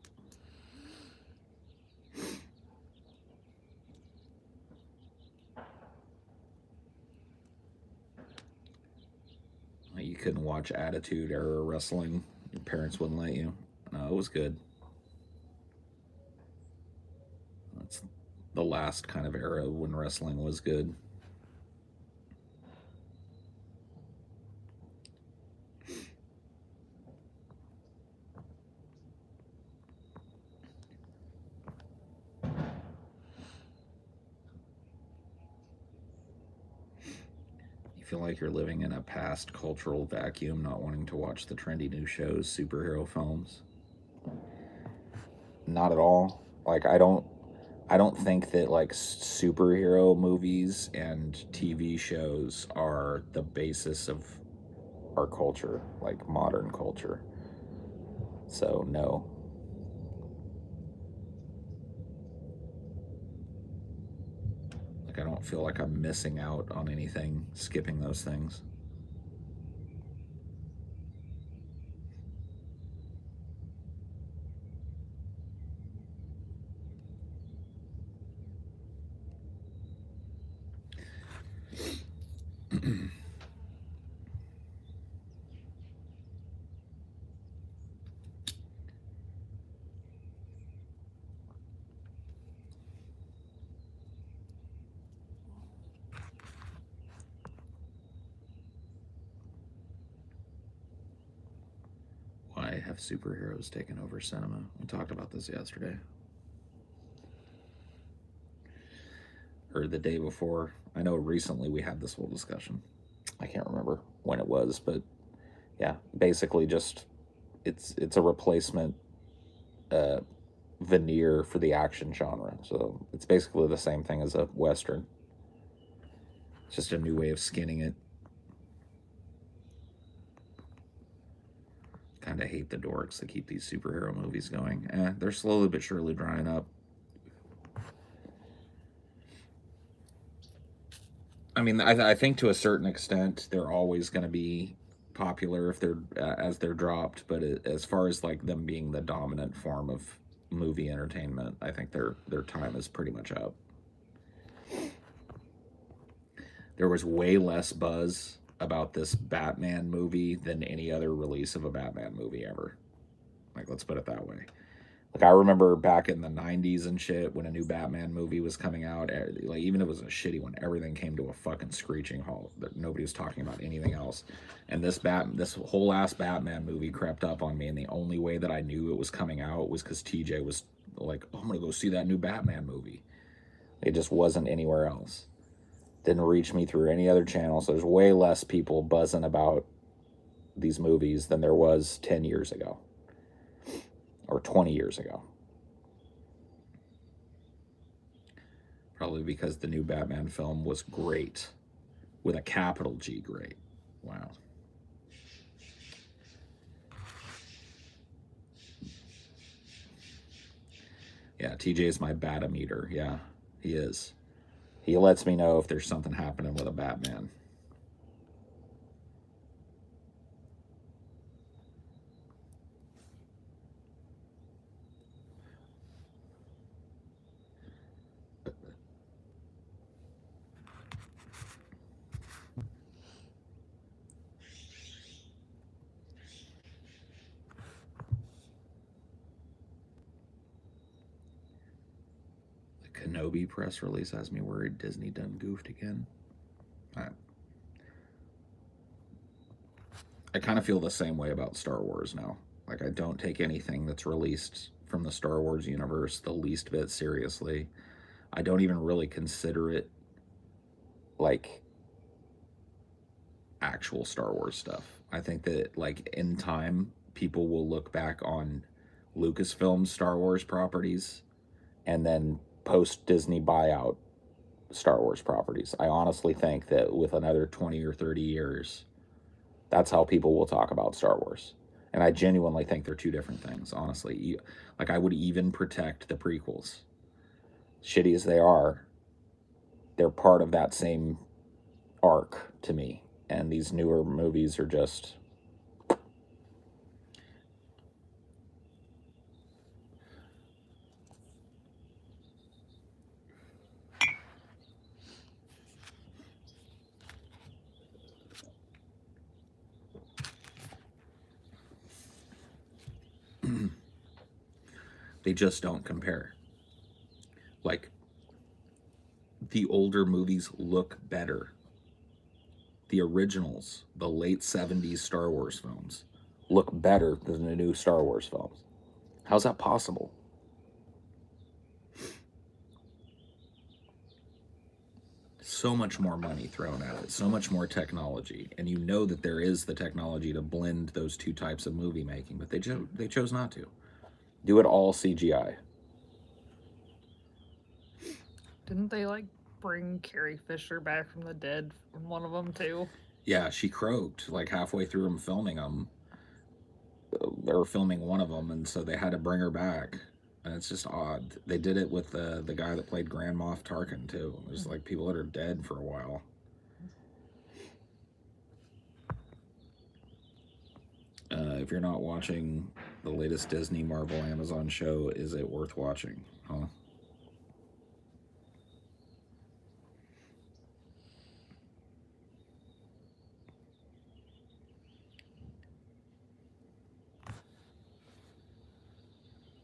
You couldn't watch Attitude Era Wrestling. Your parents wouldn't let you. No, it was good. That's the last kind of era when wrestling was good. You feel like you're living in a past cultural vacuum, not wanting to watch the trendy new shows, superhero films. Not at all. Like I don't think that like superhero movies and TV shows are the basis of our culture, like modern culture. So no. Like I don't feel like I'm missing out on anything skipping those things. Why have superheroes taken over cinema? We talked about this yesterday. Or the day before. I know recently we had this whole discussion. I can't remember when it was, but yeah, basically just it's a replacement veneer for the action genre. So it's basically the same thing as a Western. It's just a new way of skinning it. Kind of hate the dorks that keep these superhero movies going. They're slowly but surely drying up. I mean, I think to a certain extent they're always going to be popular if they're as they're dropped. But as far as like them being the dominant form of movie entertainment, I think their time is pretty much up. There was way less buzz about this Batman movie than any other release of a Batman movie ever. Like, let's put it that way. Like, I remember back in the 90s and shit when a new Batman movie was coming out, like, even if it was a shitty one, everything came to a fucking screeching halt. Nobody was talking about anything else. And this whole ass Batman movie crept up on me, and the only way that I knew it was coming out was because TJ was like, oh, I'm gonna go see that new Batman movie. It just wasn't anywhere else. Didn't reach me through any other channel, so there's way less people buzzing about these movies than there was 10 years ago. Or 20 years ago. Probably because the new Batman film was great. With a capital G, great. Wow. Yeah, TJ is my Batometer. Yeah, he is. He lets me know if there's something happening with a Batman. Kenobi press release has me worried Disney done goofed again. I kind of feel the same way about Star Wars now. Like, I don't take anything that's released from the Star Wars universe the least bit seriously. I don't even really consider it like actual Star Wars stuff. I think that, like, in time, people will look back on Lucasfilm's Star Wars properties and then post Disney buyout Star Wars properties. I honestly think that with another 20 or 30 years, that's how people will talk about Star Wars. And I genuinely think they're two different things, honestly. Like, I would even protect the prequels. Shitty as they are, they're part of that same arc to me. And these newer movies are just... they just don't compare. Like, the older movies look better. The originals, the late 70s Star Wars films, look better than the new Star Wars films. How's that possible? So much more money thrown at it, so much more technology, and you know that there is the technology to blend those two types of movie making, but they chose not to. Do it all CGI. Didn't they like bring Carrie Fisher back from the dead from one of them too? Yeah, she croaked like halfway through them filming them. They were filming one of them, and so they had to bring her back. And it's just odd. They did it with the guy that played Grand Moff Tarkin too. There's like people that are dead for a while. If you're not watching the latest Disney, Marvel, Amazon show, is it worth watching? Huh?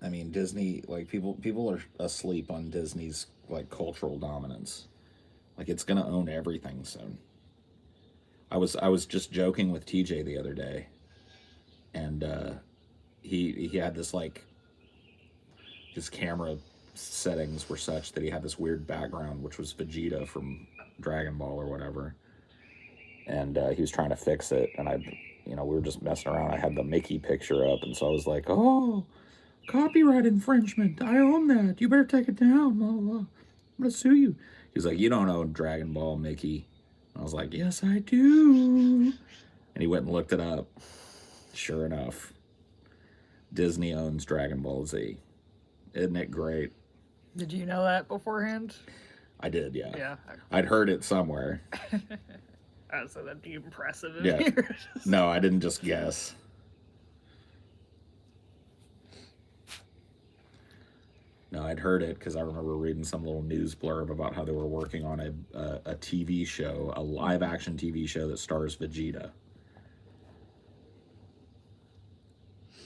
I mean, Disney, like, people are asleep on Disney's like cultural dominance. Like, it's gonna own everything soon. I was just joking with TJ the other day, and he had this, like, his camera settings were such that he had this weird background, which was Vegeta from Dragon Ball or whatever, and he was trying to fix it, and we were just messing around. I had the Mickey picture up, and so I was like, oh, copyright infringement, I own that, you better take it down, blah, blah, blah. I'm gonna sue you. He's like, you don't own Dragon Ball, Mickey. I was like, yes, I do. And he went and looked it up. Sure enough, Disney owns Dragon Ball Z. Isn't it great? Did you know that beforehand? I did, yeah. Yeah. I'd heard it somewhere. Oh, so that'd be impressive if Yeah. you were just... No, I didn't just guess. No, I'd heard it because I remember reading some little news blurb about how they were working on a TV show, a live-action TV show that stars Vegeta.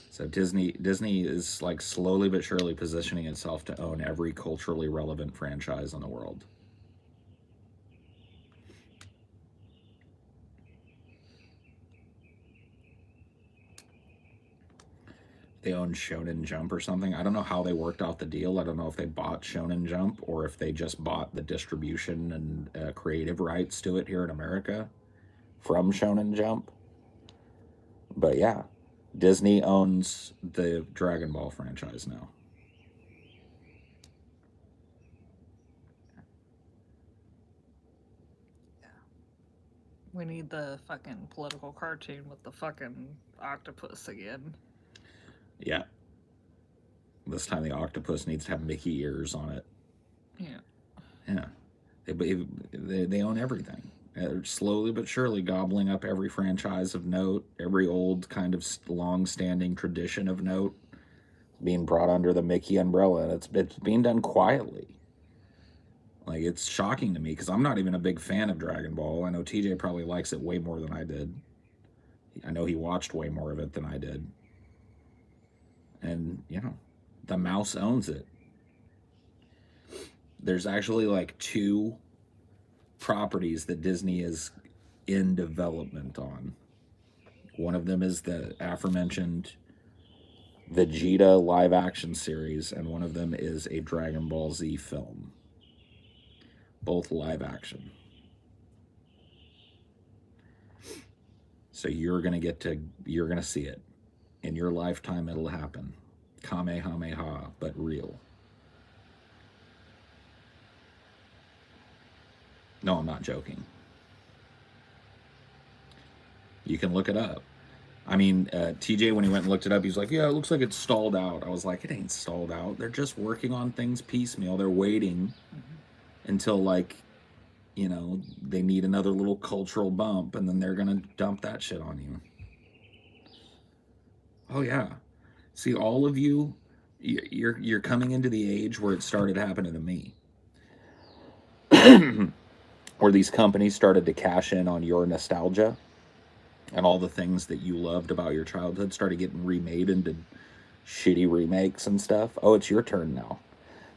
So Disney is, like, slowly but surely positioning itself to own every culturally relevant franchise in the world. They own Shonen Jump or something. I don't know how they worked out the deal. I don't know if they bought Shonen Jump or if they just bought the distribution and creative rights to it here in America from Shonen Jump. But yeah, Disney owns the Dragon Ball franchise now. We need the fucking political cartoon with the fucking octopus again. Yeah. This time the octopus needs to have Mickey ears on it. Yeah. Yeah. They own everything. They're slowly but surely gobbling up every franchise of note, every old kind of long-standing tradition of note being brought under the Mickey umbrella. And it's being done quietly. Like, it's shocking to me because I'm not even a big fan of Dragon Ball. I know TJ probably likes it way more than I did. I know he watched way more of it than I did. And, the mouse owns it. There's actually like 2 properties that Disney is in development on. One of them is the aforementioned Vegeta live action series, and one of them is a Dragon Ball Z film. Both live action. So you're gonna see it. In your lifetime, it'll happen. Kamehameha, but real. No, I'm not joking. You can look it up. I mean, TJ, when he went and looked it up, he's like, yeah, it looks like it's stalled out. I was like, it ain't stalled out. They're just working on things piecemeal. They're waiting until, like, you know, they need another little cultural bump, and then they're going to dump that shit on you. Oh, yeah. See, all of you, you're coming into the age where it started happening to me. Where these companies started to cash in on your nostalgia. And all the things that you loved about your childhood started getting remade into shitty remakes and stuff. Oh, it's your turn now.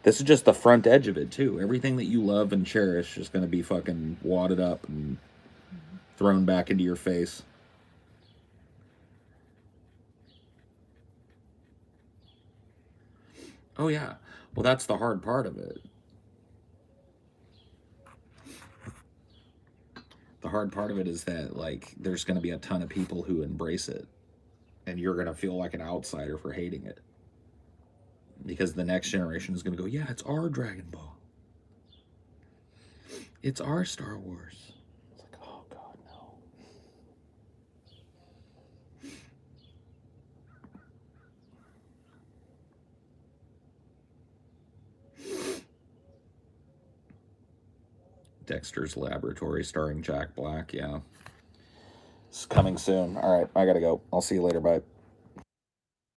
This is just the front edge of it, too. Everything that you love and cherish is going to be fucking wadded up and thrown back into your face. Oh, yeah. Well, that's the hard part of it. The hard part of it is that, like, there's going to be a ton of people who embrace it. And you're going to feel like an outsider for hating it. Because the next generation is going to go, yeah, it's our Dragon Ball. It's our Star Wars. It's like, oh, God, no. Dexter's Laboratory starring Jack Black, yeah. It's coming soon. All right, I gotta go. I'll see you later. Bye.